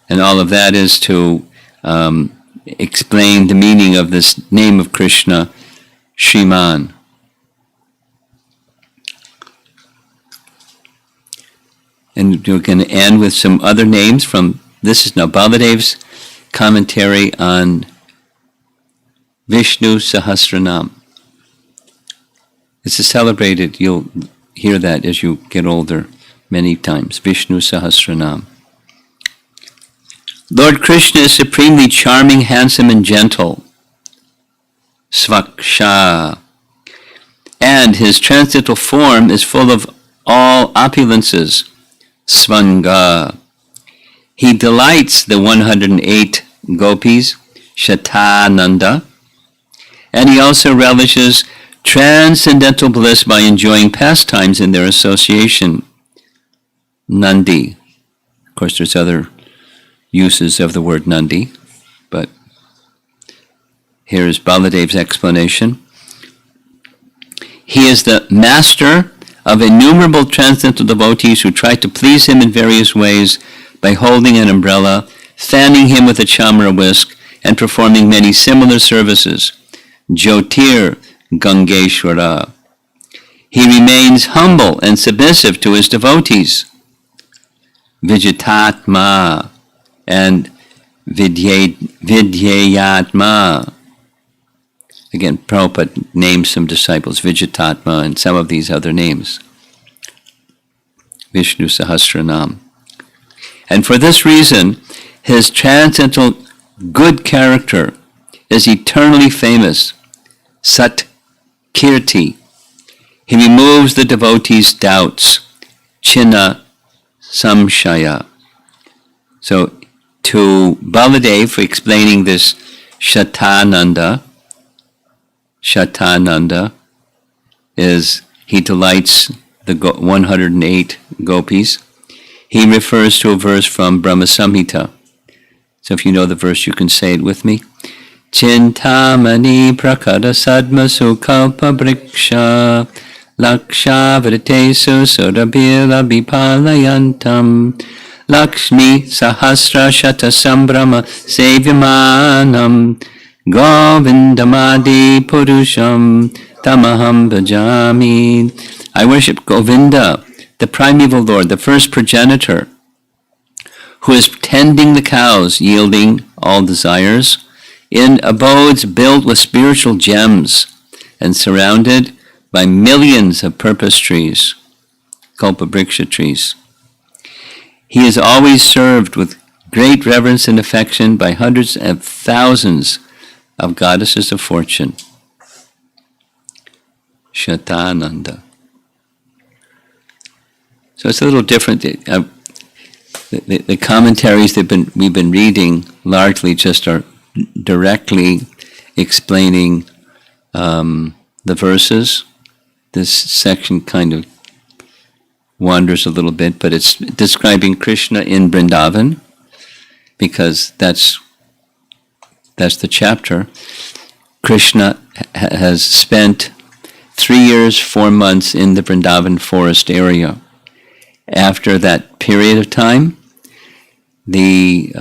And all of that is to explain the meaning of this name of Krishna, Shriman. And we're going to end with some other names from, this is now Baladev's commentary on Vishnu Sahasranam. It's celebrated, you'll hear that as you get older many times, Vishnu Sahasranam. Lord Krishna is supremely charming, handsome, and gentle. Svaksha. And his transcendental form is full of all opulences. Svanga. He delights the 108 gopis, Shatananda, and he also relishes transcendental bliss by enjoying pastimes in their association. Nandi. Of course, there's other uses of the word Nandi, but Here is Baladev's explanation. He is the master of innumerable transcendental devotees who try to please him in various ways by holding an umbrella, fanning him with a chamra whisk, and performing many similar services. Jyotir Gangeshwara. He remains humble and submissive to his devotees. Vijitatma and Vidyayatma. Again, Prabhupada names some disciples, Vijitatma and some of these other names. Vishnu Sahasranam. And for this reason, his transcendental good character is eternally famous. Sat Kirti. He removes the devotees' doubts. Chinna Samshaya. So, to Baladev for explaining this Shatananda is he delights the 108 gopis. He refers to a verse from Brahma Samhita. So if you know the verse, you can say it with me. Chintamani prakara sadma sukalpa briksha laksha vritesu surabhira bipalayantam Lakshmi Sahasra Shata Sambrahma Sevyamanam Govindamadi Purusham Tamaham Bhajami. I worship Govinda, the primeval Lord, the first progenitor, who is tending the cows, yielding all desires, in abodes built with spiritual gems and surrounded by millions of purpose trees, Kalpabriksha trees. He is always served with great reverence and affection by hundreds of thousands of goddesses of fortune. Shatananda. So it's a little different. The commentaries we've been reading largely just are directly explaining the verses. This section kind of wanders a little bit, but it's describing Krishna in Vrindavan, because that's the chapter. Krishna has spent 3 years, 4 months in the Vrindavan forest area. After that period of time, the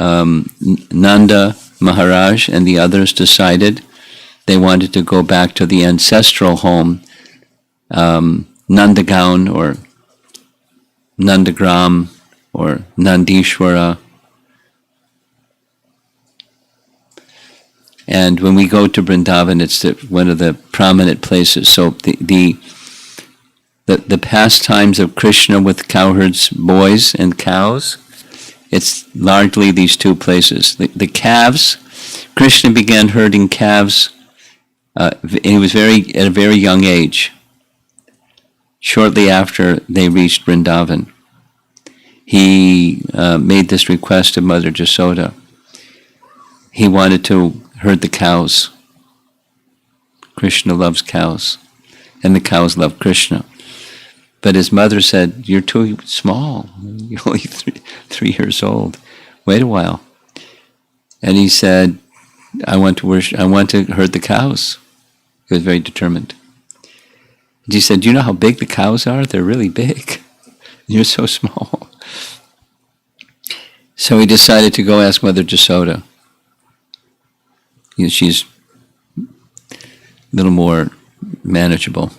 Nanda Maharaj and the others decided they wanted to go back to the ancestral home, Nandagaon or Nandagram or Nandishwara. And when we go to Vrindavan, it's one of the prominent places. So the pastimes of Krishna with cowherds, boys and cows, it's largely these two places. The calves, Krishna began herding calves. He was at a very young age. Shortly after they reached Vrindavan, he made this request of Mother Jasoda. He wanted to herd the cows. Krishna loves cows, and the cows love Krishna. But his mother said, "You're too small. You're only 3 years old. Wait a while." And he said, "I want to worship. I want to herd the cows." He was very determined. And he said, "Do you know how big the cows are? They're really big. You're so small." So he decided to go ask Mother Jasoda. She's a little more manageable.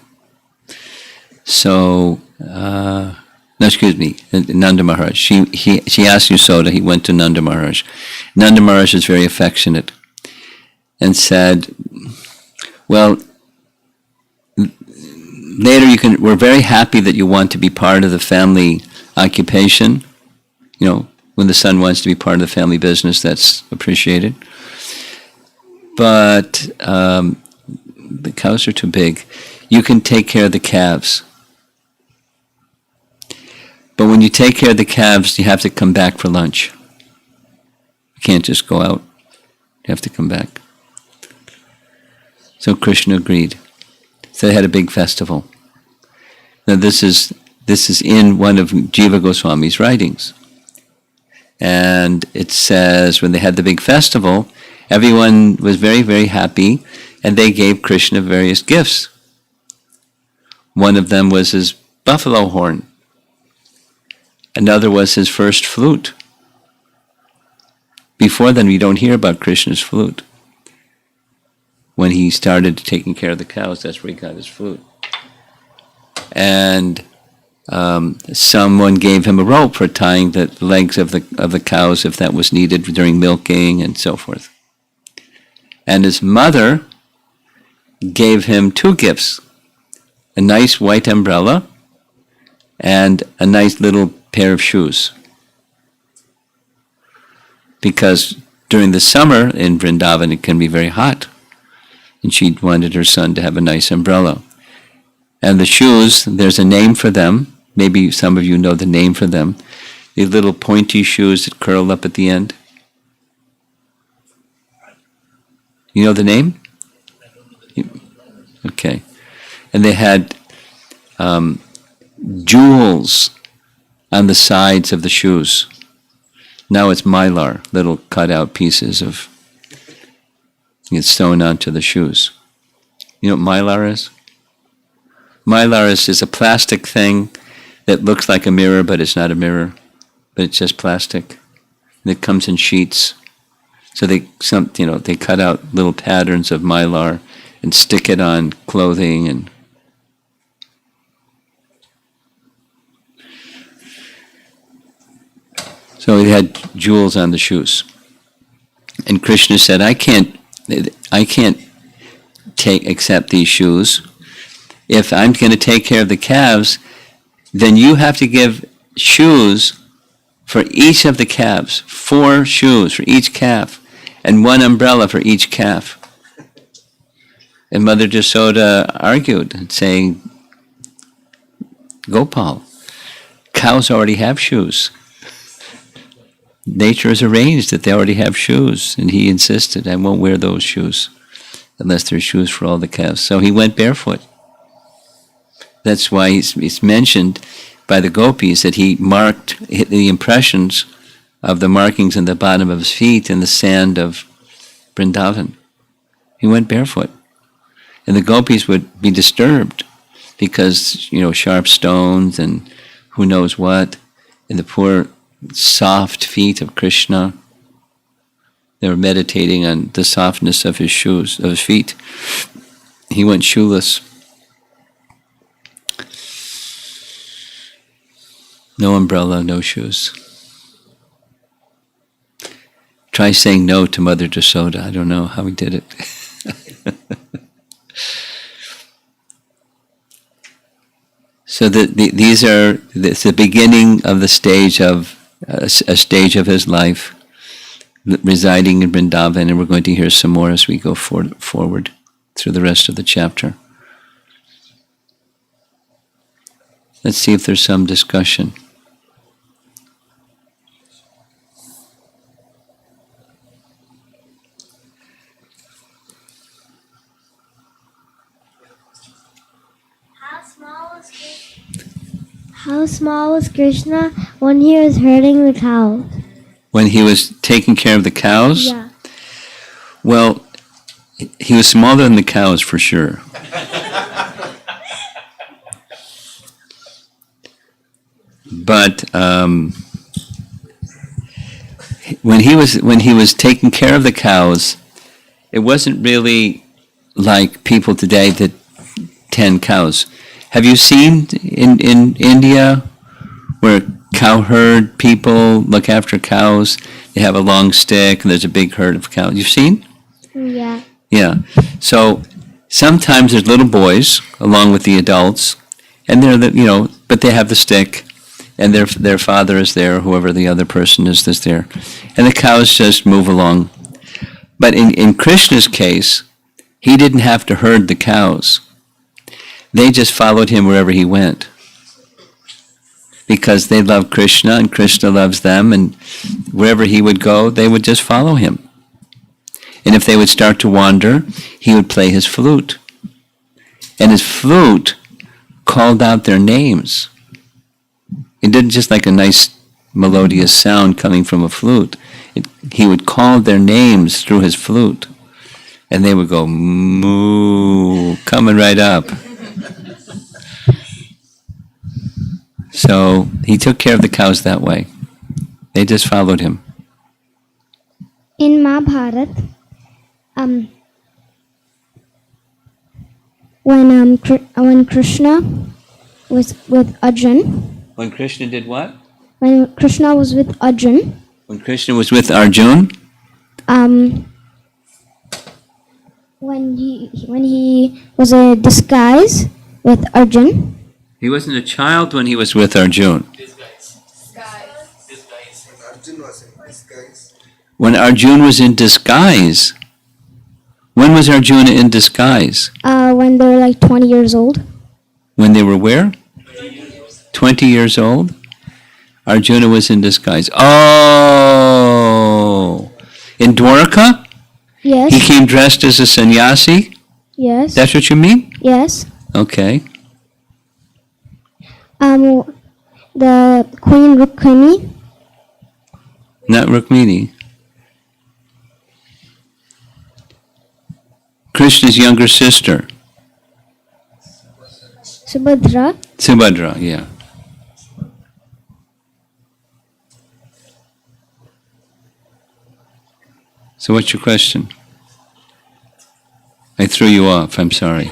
So, Nanda Maharaj. She asked Yasoda, he went to Nanda Maharaj. Nanda Maharaj is very affectionate and said, "Well, later we're very happy that you want to be part of the family occupation. When the son wants to be part of the family business, that's appreciated. But the cows are too big. You can take care of the calves. But when you take care of the calves, you have to come back for lunch. You can't just go out. You have to come back." So Krishna agreed. So they had a big festival. Now this is in one of Jiva Goswami's writings. And it says when they had the big festival, Everyone was very, very happy, and they gave Krishna various gifts. One of them was his buffalo horn. Another was his first flute. Before then, we don't hear about Krishna's flute. When he started taking care of the cows, that's where he got his flute. And someone gave him a rope for tying the legs of the cows if that was needed during milking and so forth. And his mother gave him two gifts, a nice white umbrella and a nice little pair of shoes. Because during the summer in Vrindavan it can be very hot, and she wanted her son to have a nice umbrella. And the shoes, there's a name for them. Maybe some of you know the name for them. The little pointy shoes that curl up at the end. You know the name? Okay. And they had jewels on the sides of the shoes. Now it's mylar, little cut-out pieces of it's sewn onto the shoes. You know what mylar is? Mylar is a plastic thing that looks like a mirror, but it's not a mirror. But it's just plastic. And it comes in sheets. So they cut out little patterns of mylar and stick it on clothing and so he had jewels on the shoes. And Krishna said, I can't accept these shoes. If I'm going to take care of the calves, then you have to give shoes for each of the calves, 4 shoes for each calf, and 1 umbrella for each calf. And Mother Jasoda argued, saying, Gopal, cows already have shoes. Nature has arranged that they already have shoes, and he insisted, I won't wear those shoes unless there's shoes for all the calves. So he went barefoot. That's why it's mentioned by the gopis that he marked the impressions of the markings in the bottom of his feet in the sand of Vrindavan. He went barefoot. And the gopis would be disturbed because, sharp stones and who knows what, and the poor soft feet of Krishna. They were meditating on the softness of his shoes, of his feet. He went shoeless. No umbrella, no shoes. Try saying no to Mother Jasoda. I don't know how he did it. So these are the beginning of the stage of a stage of his life, residing in Vrindavan, and we're going to hear some more as we go forward through the rest of the chapter. Let's see if there's some discussion. How small was Krishna when he was herding the cows? When he was taking care of the cows? Yeah. Well, he was smaller than the cows for sure. But when he was taking care of the cows, it wasn't really like people today that tend cows. Have you seen in India where cowherd people look after cows? They have a long stick and there's a big herd of cows. You've seen? Yeah. Yeah. So sometimes there's little boys along with the adults, and they're but they have the stick, and their father is there, whoever the other person is that's there, and the cows just move along. But in Krishna's case, he didn't have to herd the cows. They just followed him wherever he went. Because they love Krishna and Krishna loves them, and wherever he would go, they would just follow him. And if they would start to wander, he would play his flute. And his flute called out their names. It didn't just like a nice melodious sound coming from a flute. he would call their names through his flute, and they would go, moo, coming right up. So he took care of the cows that way. They just followed him. In Mahabharat, when Krishna was with Arjun. When Krishna did what? When Krishna was with Arjun. When Krishna was with Arjun? When he was a disguise with Arjun. He wasn't a child when he was with Arjun. When Arjun was in disguise. When was Arjuna in disguise? When they were like 20 years old. When they were where? 20 years old? Arjuna was in disguise. Oh! In Dwarka? Yes. He came dressed as a sannyasi? Yes. That's what you mean? Yes. Okay. The Queen Rukmini. Not Rukmini. Krishna's younger sister. Subhadra. Subhadra, yeah. So what's your question? I threw you off, I'm sorry.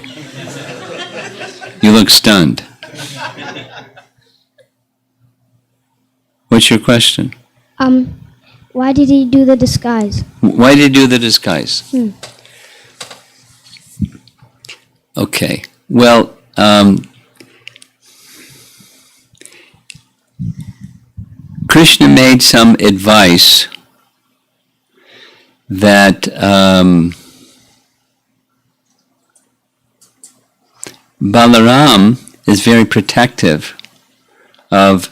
You look stunned. What's your question? Why did he do the disguise? Why did he do the disguise? Okay, well, Krishna made some advice that Balaram is very protective of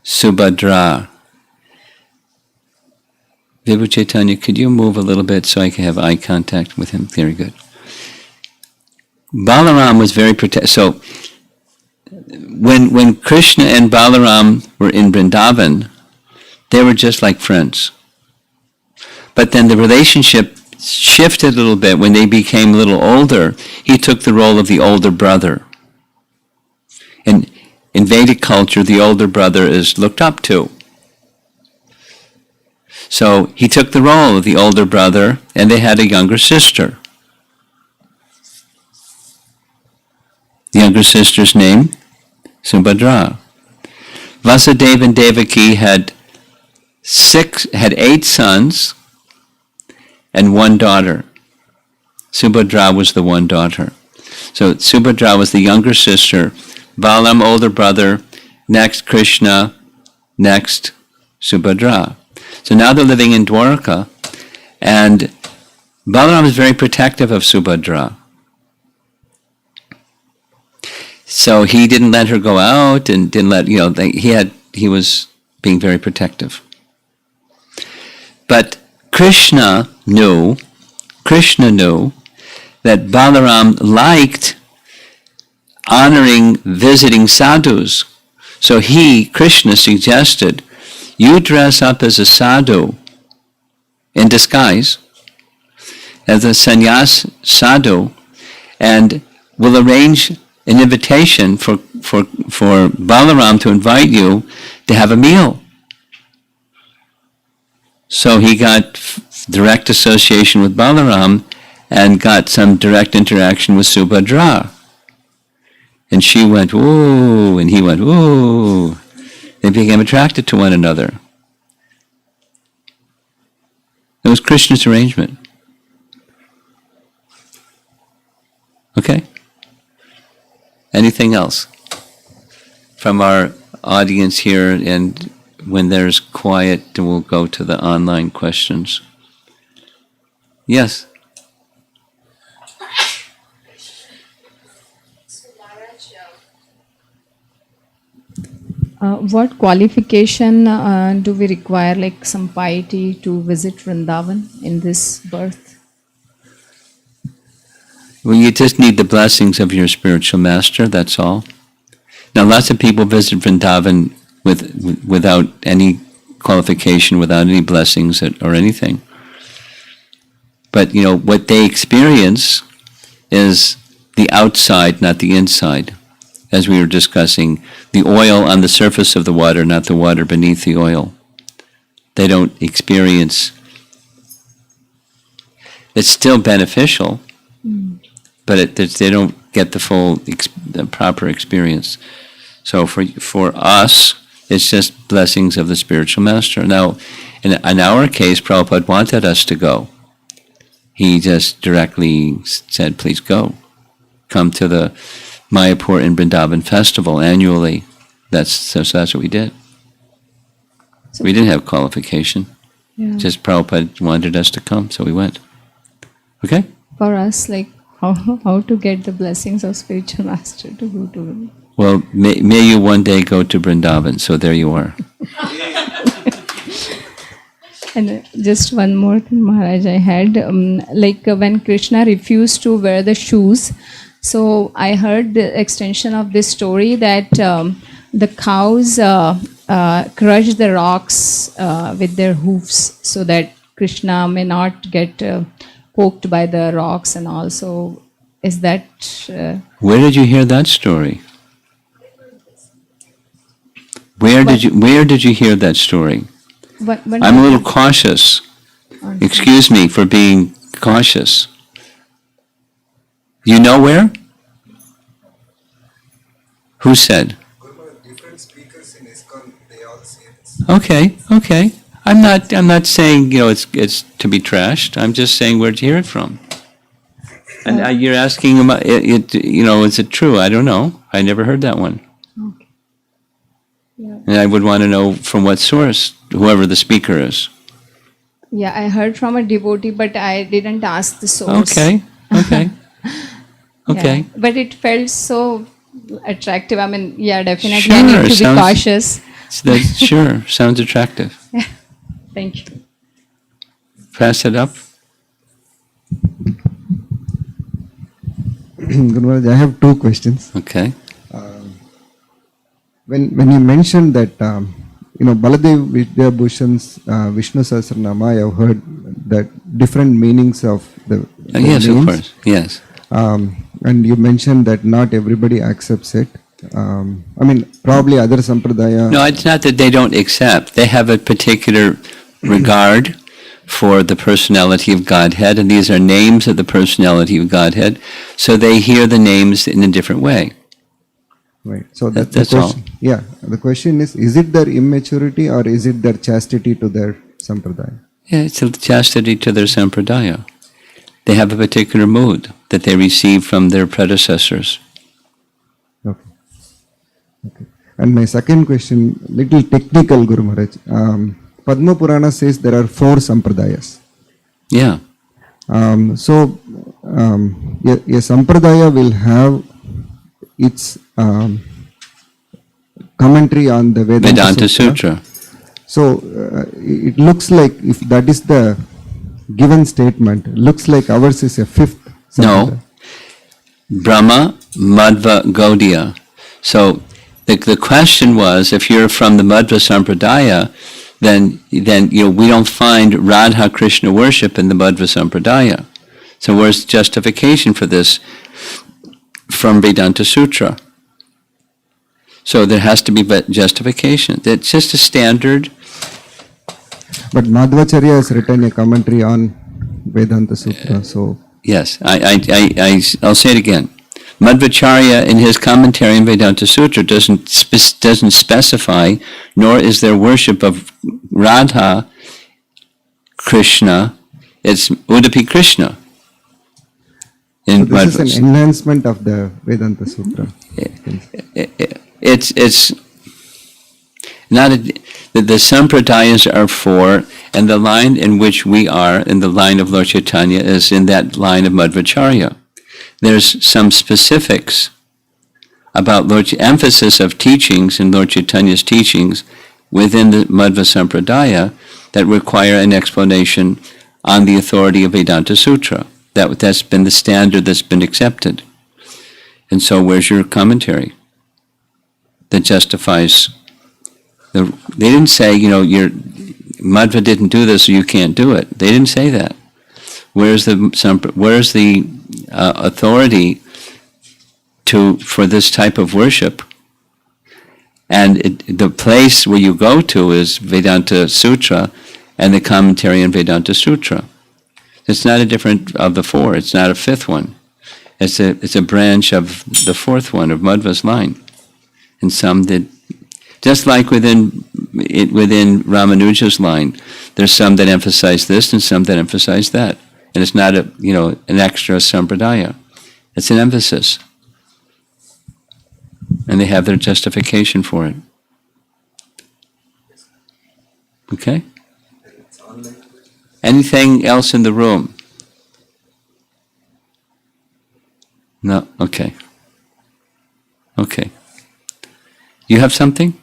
Subhadra. Vibhu Chaitanya, could you move a little bit so I can have eye contact with him? Very good. Balaram was very protective. So when Krishna and Balaram were in Vrindavan, they were just like friends. But then the relationship shifted a little bit when they became a little older. He took the role of the older brother. And in Vedic culture, the older brother is looked up to. So he took the role of the older brother, and they had a younger sister. The younger sister's name, Subhadra. Vasudeva and Devaki had 8 sons and 1 daughter. Subhadra was the 1 daughter. So Subhadra was the younger sister, Balaram older brother, next Krishna, next Subhadra. So now they're living in Dwarka, and Balaram is very protective of Subhadra. So he didn't let her go out and didn't let, he was being very protective. But Krishna knew that Balaram liked honoring visiting sadhus. So Krishna suggested, you dress up as a sadhu in disguise, as a sannyas sadhu, and we'll arrange an invitation for Balaram to invite you to have a meal. So he got direct association with Balaram and got some direct interaction with Subhadra. And she went, ooh, and he went, ooh. They became attracted to one another. It was Krishna's arrangement. Okay? Anything else from our audience here? And when there's quiet, we'll go to the online questions. Yes? What qualification do we require, like some piety, to visit Vrindavan in this birth? Well, you just need the blessings of your spiritual master, that's all. Now, lots of people visit Vrindavan without any qualification, without any blessings or anything. But, what they experience is the outside, not the inside. As we were discussing, the oil on the surface of the water, not the water beneath the oil. They don't experience. It's still beneficial, but they don't get the full, the proper experience. So for us, it's just blessings of the spiritual master. Now, in our case, Prabhupada wanted us to go. He just directly said, please go. Come to the Mayapur and Vrindavan festival annually. So that's what we did. So We didn't have qualification. yeah. Just Prabhupada wanted us to come, so we went. Okay? For us, like how to get the blessings of spiritual master to go to. Well, may you one day go to Vrindavan, so there you are. And just one more thing, Maharaj, I had, when Krishna refused to wear the shoes, so I heard the extension of this story that the cows crush the rocks with their hoofs so that Krishna may not get poked by the rocks, and also, is that... Where did you hear that story? Where did you hear that story? I'm a little cautious. Excuse me for being cautious. You know where? Who said? Different speakers in ISKCON, they all say this. Okay. I'm not saying it's to be trashed. I'm just saying where'd you hear it from? And you're asking about it. Is it true? I don't know. I never heard that one. Okay. Yeah. And I would want to know from what source, whoever the speaker is. Yeah, I heard from a devotee, but I didn't ask the source. Okay. Yeah, but it felt so attractive. I mean, yeah, definitely Sure, I need to be sounds- cautious. Sure, sounds attractive. Thank you. Pass it up. Guru Maharaj, I have two questions. Okay. When you mentioned that, Baladev Vidyabhushan's Vishnu Sahasranama, I have heard that different meanings of the Yes, of names. course. Yes. And you mentioned that not everybody accepts it. Probably other sampradaya. No, it's not that they don't accept. They have a particular regard for the personality of Godhead, and these are names of the personality of Godhead, so they hear the names in a different way. Right. So That's the all. question, yeah. The question is it their immaturity or is it their chastity to their sampradaya? Yeah, it's a chastity to their sampradaya. They have a particular mood that they receive from their predecessors. Okay. And my second question, little technical, Guru Maharaj. Padma Purana says there are 4 sampradayas. Yeah. A sampradaya will have its commentary on the Vedanta Sutra. So it looks like, if that is the given statement, looks like ours is a 5th sampradaya. No. Brahma, Madhva, Gaudiya. So the question was, if you're from the Madhva Sampradaya, then we don't find Radha Krishna worship in the Madhva Sampradaya. So where's justification for this from Vedanta Sutra? So there has to be justification. It's just a standard. But Madhvacharya has written a commentary on Vedanta Sutra. So Yes, I'll say it again. Madhvacharya, in his commentary on Vedanta Sutra, doesn't specify, nor is there worship of Radha Krishna. It's Udupi Krishna. So this is an enhancement of the Vedanta Sutra. It's not the sampradayas are 4, and the line in which we are, in the line of Lord Chaitanya, is in that line of Madhvacharya. There's some specifics about emphasis of teachings in Lord Chaitanya's teachings within the Madhva Sampradaya that require an explanation on the authority of Vedanta Sutra. That's been the standard that's been accepted. And so where's your commentary that justifies they didn't say, Madhva didn't do this, so you can't do it. They didn't say that. Where's the authority for this type of worship? And the place where you go to is Vedanta Sutra and the commentary on Vedanta Sutra. It's not a different of the four. It's not a fifth one. It's a branch of the fourth one of Madhva's line. And some did, just like within Ramanuja's line, there's some that emphasize this and some that emphasize that. And it's not an extra sampradaya. It's an emphasis. And they have their justification for it. Okay? Anything else in the room? No? Okay. Okay. You have something?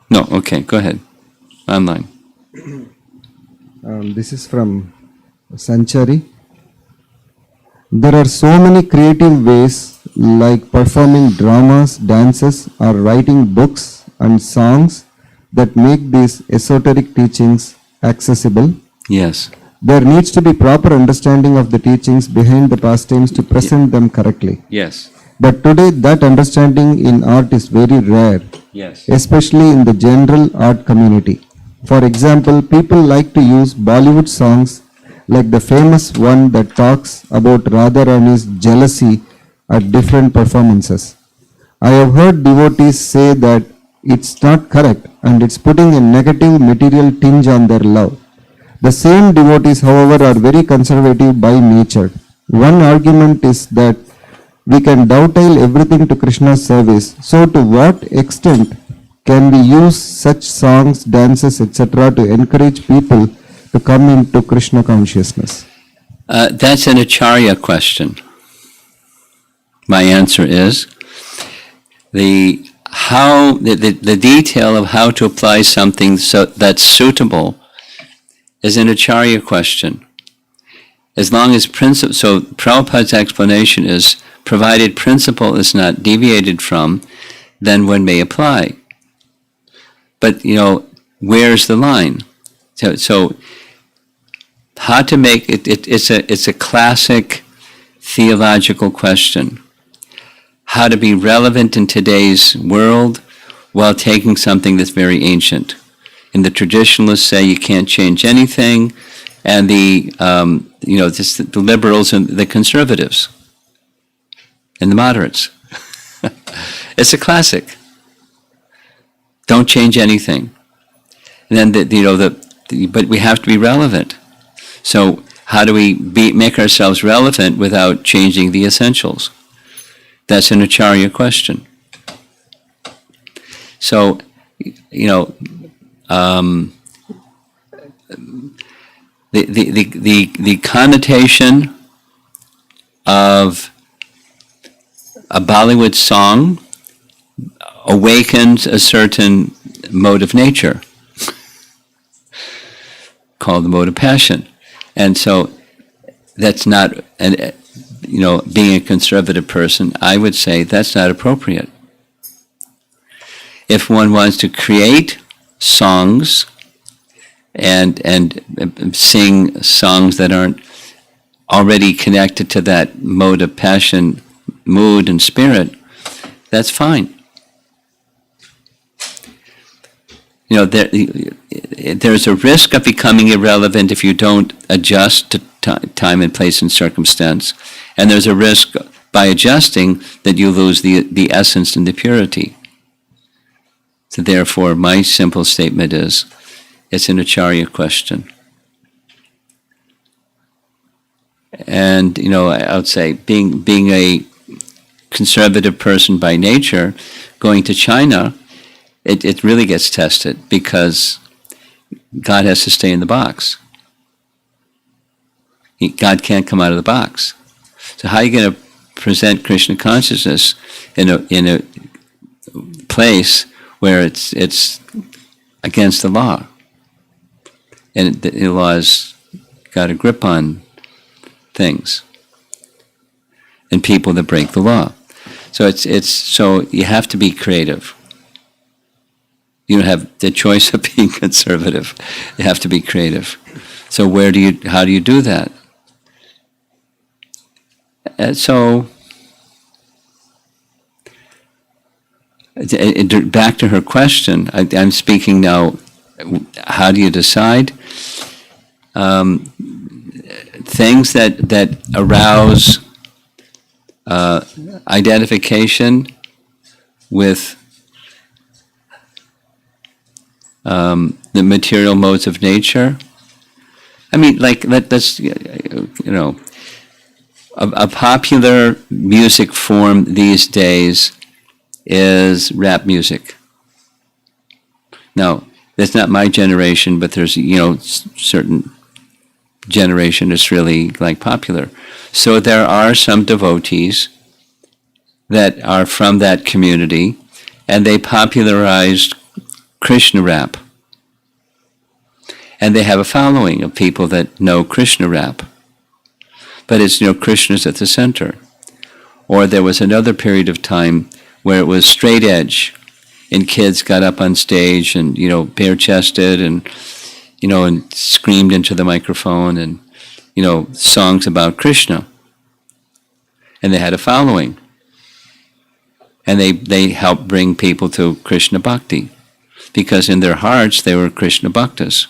No? Okay, go ahead. Online. This is from Sanchari. There are so many creative ways like performing dramas, dances, or writing books and songs that make these esoteric teachings accessible. Yes. There needs to be proper understanding of the teachings behind the pastimes to present them correctly. Yes. But today that understanding in art is very rare, Yes. especially in the general art community. For example, people like to use Bollywood songs like the famous one that talks about Radharani's jealousy at different performances. I have heard devotees say that it's not correct and it's putting a negative material tinge on their love. The same devotees, however, are very conservative by nature. One argument is that we can dovetail everything to Krishna's service. So to what extent can we use such songs, dances, etc. to encourage people to come into Krishna consciousness? That's an Acharya question. My answer is the detail of how to apply something that's suitable is an Acharya question. As long as principle, so Prabhupada's explanation is, provided principle is not deviated from, then one may apply. But where's the line? So how to make it's a classic theological question. How to be relevant in today's world while taking something that's very ancient. And the traditionalists say you can't change anything, and the liberals and the conservatives and the moderates. It's a classic. Don't change anything. And then but we have to be relevant. So how do we make ourselves relevant without changing the essentials? That's an Acharya question. So, the connotation of a Bollywood song awakens a certain mode of nature called the mode of passion. And so that's not, being a conservative person, I would say that's not appropriate. If one wants to create songs and sing songs that aren't already connected to that mode of passion, mood, and spirit, that's fine. There's a risk of becoming irrelevant if you don't adjust to time and place and circumstance, and there's a risk by adjusting that you lose the essence and the purity. So therefore, my simple statement is, it's an Acharya question. And, I would say, being a conservative person by nature, going to China, it really gets tested because God has to stay in the box. God can't come out of the box. So how are you going to present Krishna consciousness in a place where it's against the law? And the law's got a grip on things and people that break the law. So so you have to be creative. You don't have the choice of being conservative. You have to be creative. So how do you do that? And so, back to her question, I'm speaking now, how do you decide? Things that arouse identification with the material modes of nature. I mean, like, let's, a popular music form these days is rap music. Now, that's not my generation, but there's, certain generation is really like popular. So there are some devotees that are from that community, and they popularized Krishna rap. And they have a following of people that know Krishna rap. But it's, Krishna's at the center. Or there was another period of time where it was straight edge, and kids got up on stage and, bare-chested and, and screamed into the microphone and, songs about Krishna. And they had a following. And they helped bring people to Krishna Bhakti, because in their hearts they were Krishna Bhaktas.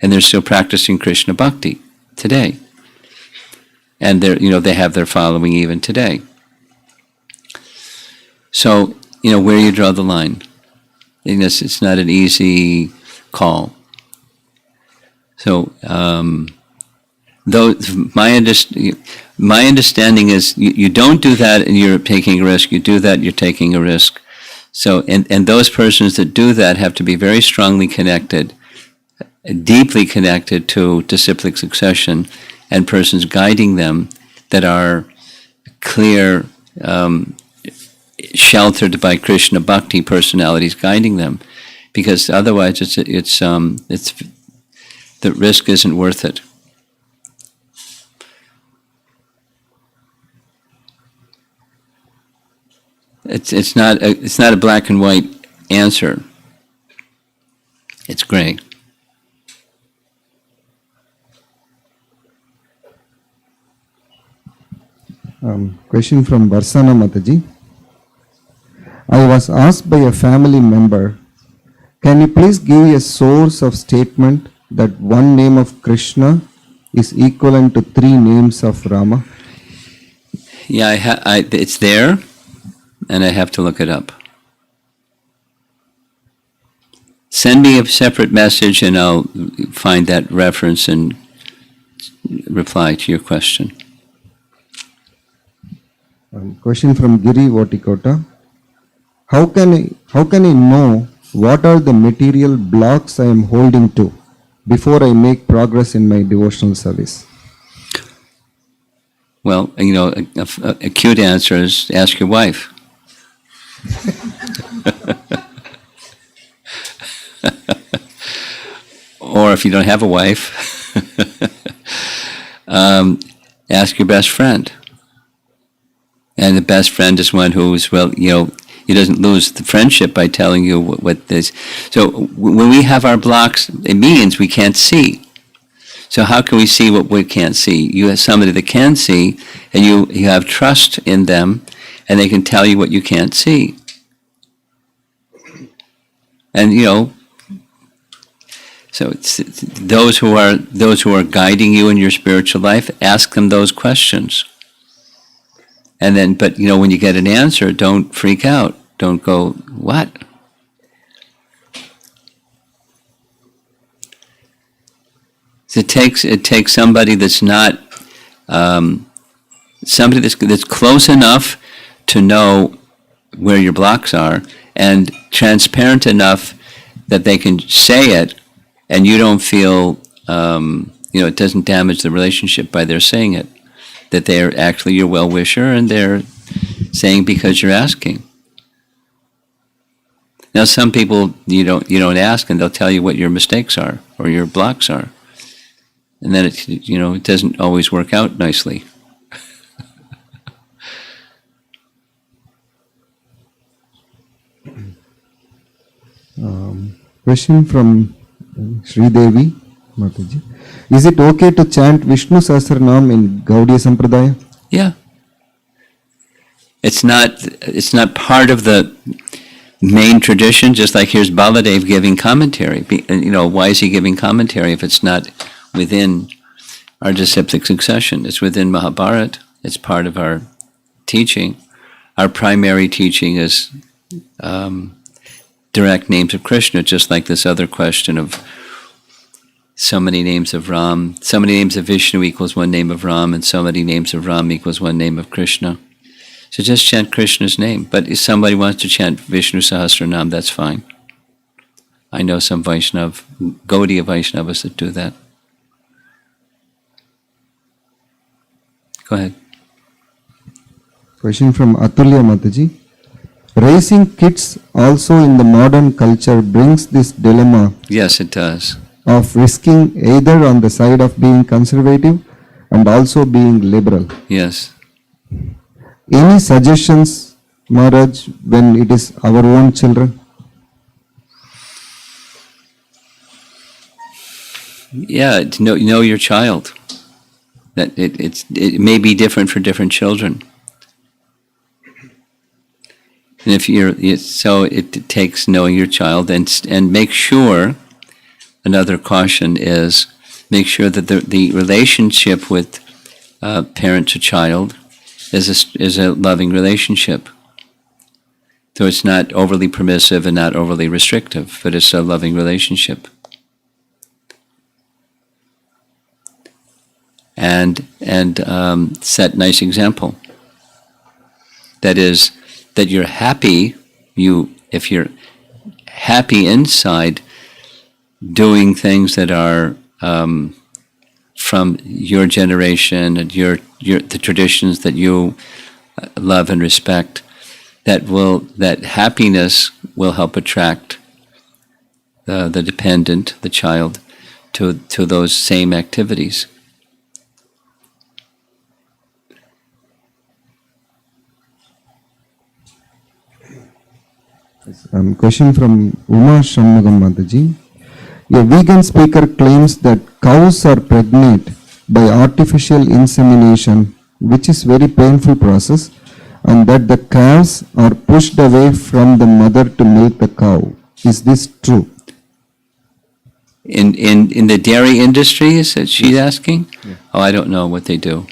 And they're still practicing Krishna Bhakti today. And they have their following even today. So, where you draw the line. It's not an easy call. So, though my understanding is you don't do that and you're taking a risk. You do that, you're taking a risk. So, and those persons that do that have to be very strongly connected, deeply connected to disciplic succession, and persons guiding them that are clear, sheltered by Krishna Bhakti personalities guiding them, because otherwise it's the risk isn't worth it. It's not a black and white answer. It's gray. Question from Barsana Mataji. I was asked by a family member, can you please give a source of statement that one name of Krishna is equivalent to 3 names of Rama? Yeah, it's there, and I have to look it up. Send me a separate message and I'll find that reference and reply to your question. Question from Giri Votikota. How can I know what are the material blocks I am holding to before I make progress in my devotional service? Well, a cute answer is ask your wife. Or if you don't have a wife, ask your best friend. And the best friend is one who's, he doesn't lose the friendship by telling you what this. So when we have our blocks, it means we can't see. So how can we see what we can't see? You have somebody that can see, and you have trust in them, and they can tell you what you can't see. And so it's those who are guiding you in your spiritual life, ask them those questions. And then, but when you get an answer, don't freak out. Don't go, what? So it takes somebody that's not somebody that's close enough to know where your blocks are, and transparent enough that they can say it, and you don't feel it doesn't damage the relationship by their saying it. That they're actually your well-wisher, and they're saying because you're asking. Now, some people you don't ask, and they'll tell you what your mistakes are or your blocks are, and then it doesn't always work out nicely. Question from Sridevi Mataji. Is it okay to chant Vishnu Sahasranam in Gaudiya Sampradaya? Yeah. It's not part of the main tradition, just like here's Baladev giving commentary. Why is he giving commentary if it's not within our disciplic succession? It's within Mahabharata. It's part of our teaching. Our primary teaching is direct names of Krishna, just like this other question of so many names of Ram, so many names of Vishnu equals one name of Ram, and so many names of Ram equals one name of Krishna. So just chant Krishna's name. But if somebody wants to chant Vishnu Sahasranam, that's fine. I know some Gaudiya Vaishnavas that do that. Go ahead. Question from Atulya Mataji. Raising kids also in the modern culture brings this dilemma. Yes, it does. Of risking either on the side of being conservative and also being liberal. Yes. Any suggestions, Maharaj, when it is our own children? Yeah, to know your child. That it may be different for different children. And so it takes knowing your child and make sure. Another caution is make sure that the relationship with parent to child is a loving relationship. So it's not overly permissive and not overly restrictive, but it's a loving relationship. And set nice example. That is, that you're happy. If you're happy inside, doing things that are from your generation and the traditions that you love and respect, that happiness will help attract the dependent, the child, to those same activities. Question from Uma Shanmugam Mataji. A vegan speaker claims that cows are pregnant by artificial insemination, which is very painful process, and that the calves are pushed away from the mother to milk the cow. Is this true? In the dairy industry, is that she's asking? Yeah. Oh, I don't know what they do.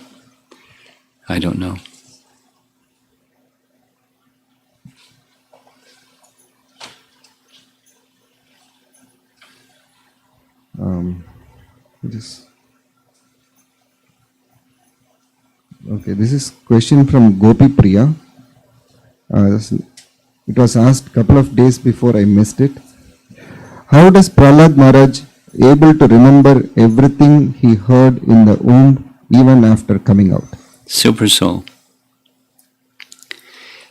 I don't know. This is question from Gopi Priya. It was asked a couple of days before I missed it. How does Prahlad Maharaj able to remember everything he heard in the womb even after coming out? Super soul.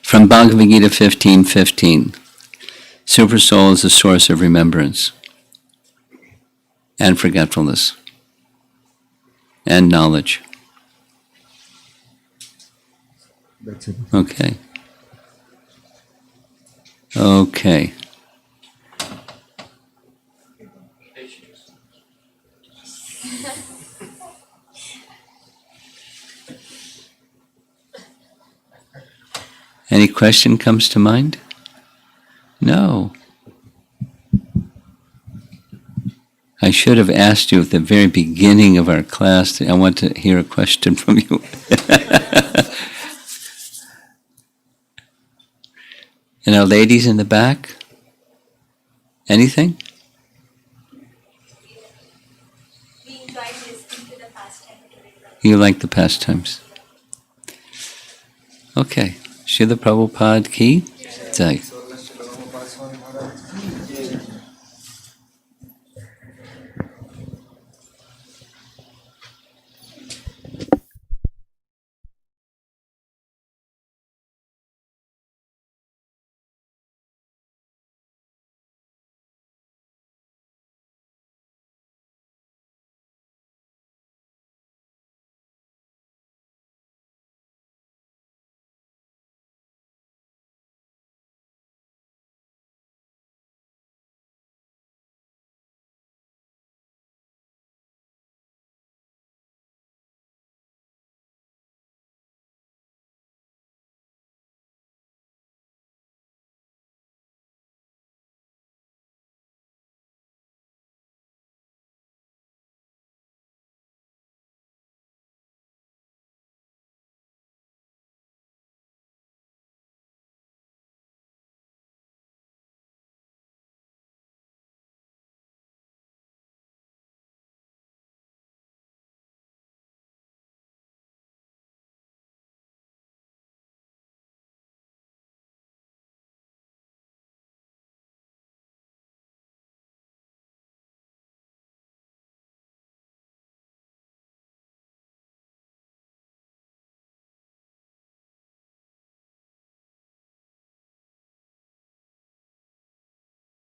From Bhagavad Gita 15:15. Super soul is the source of remembrance and forgetfulness and knowledge. That's it. Okay. Okay. Any question comes to mind? No. I should have asked you at the very beginning of our class. I want to hear a question from you. And our ladies in the back? Anything? We enjoyed listening to the pastime. You like the pastimes? Okay. Srila Prabhupada ki jai.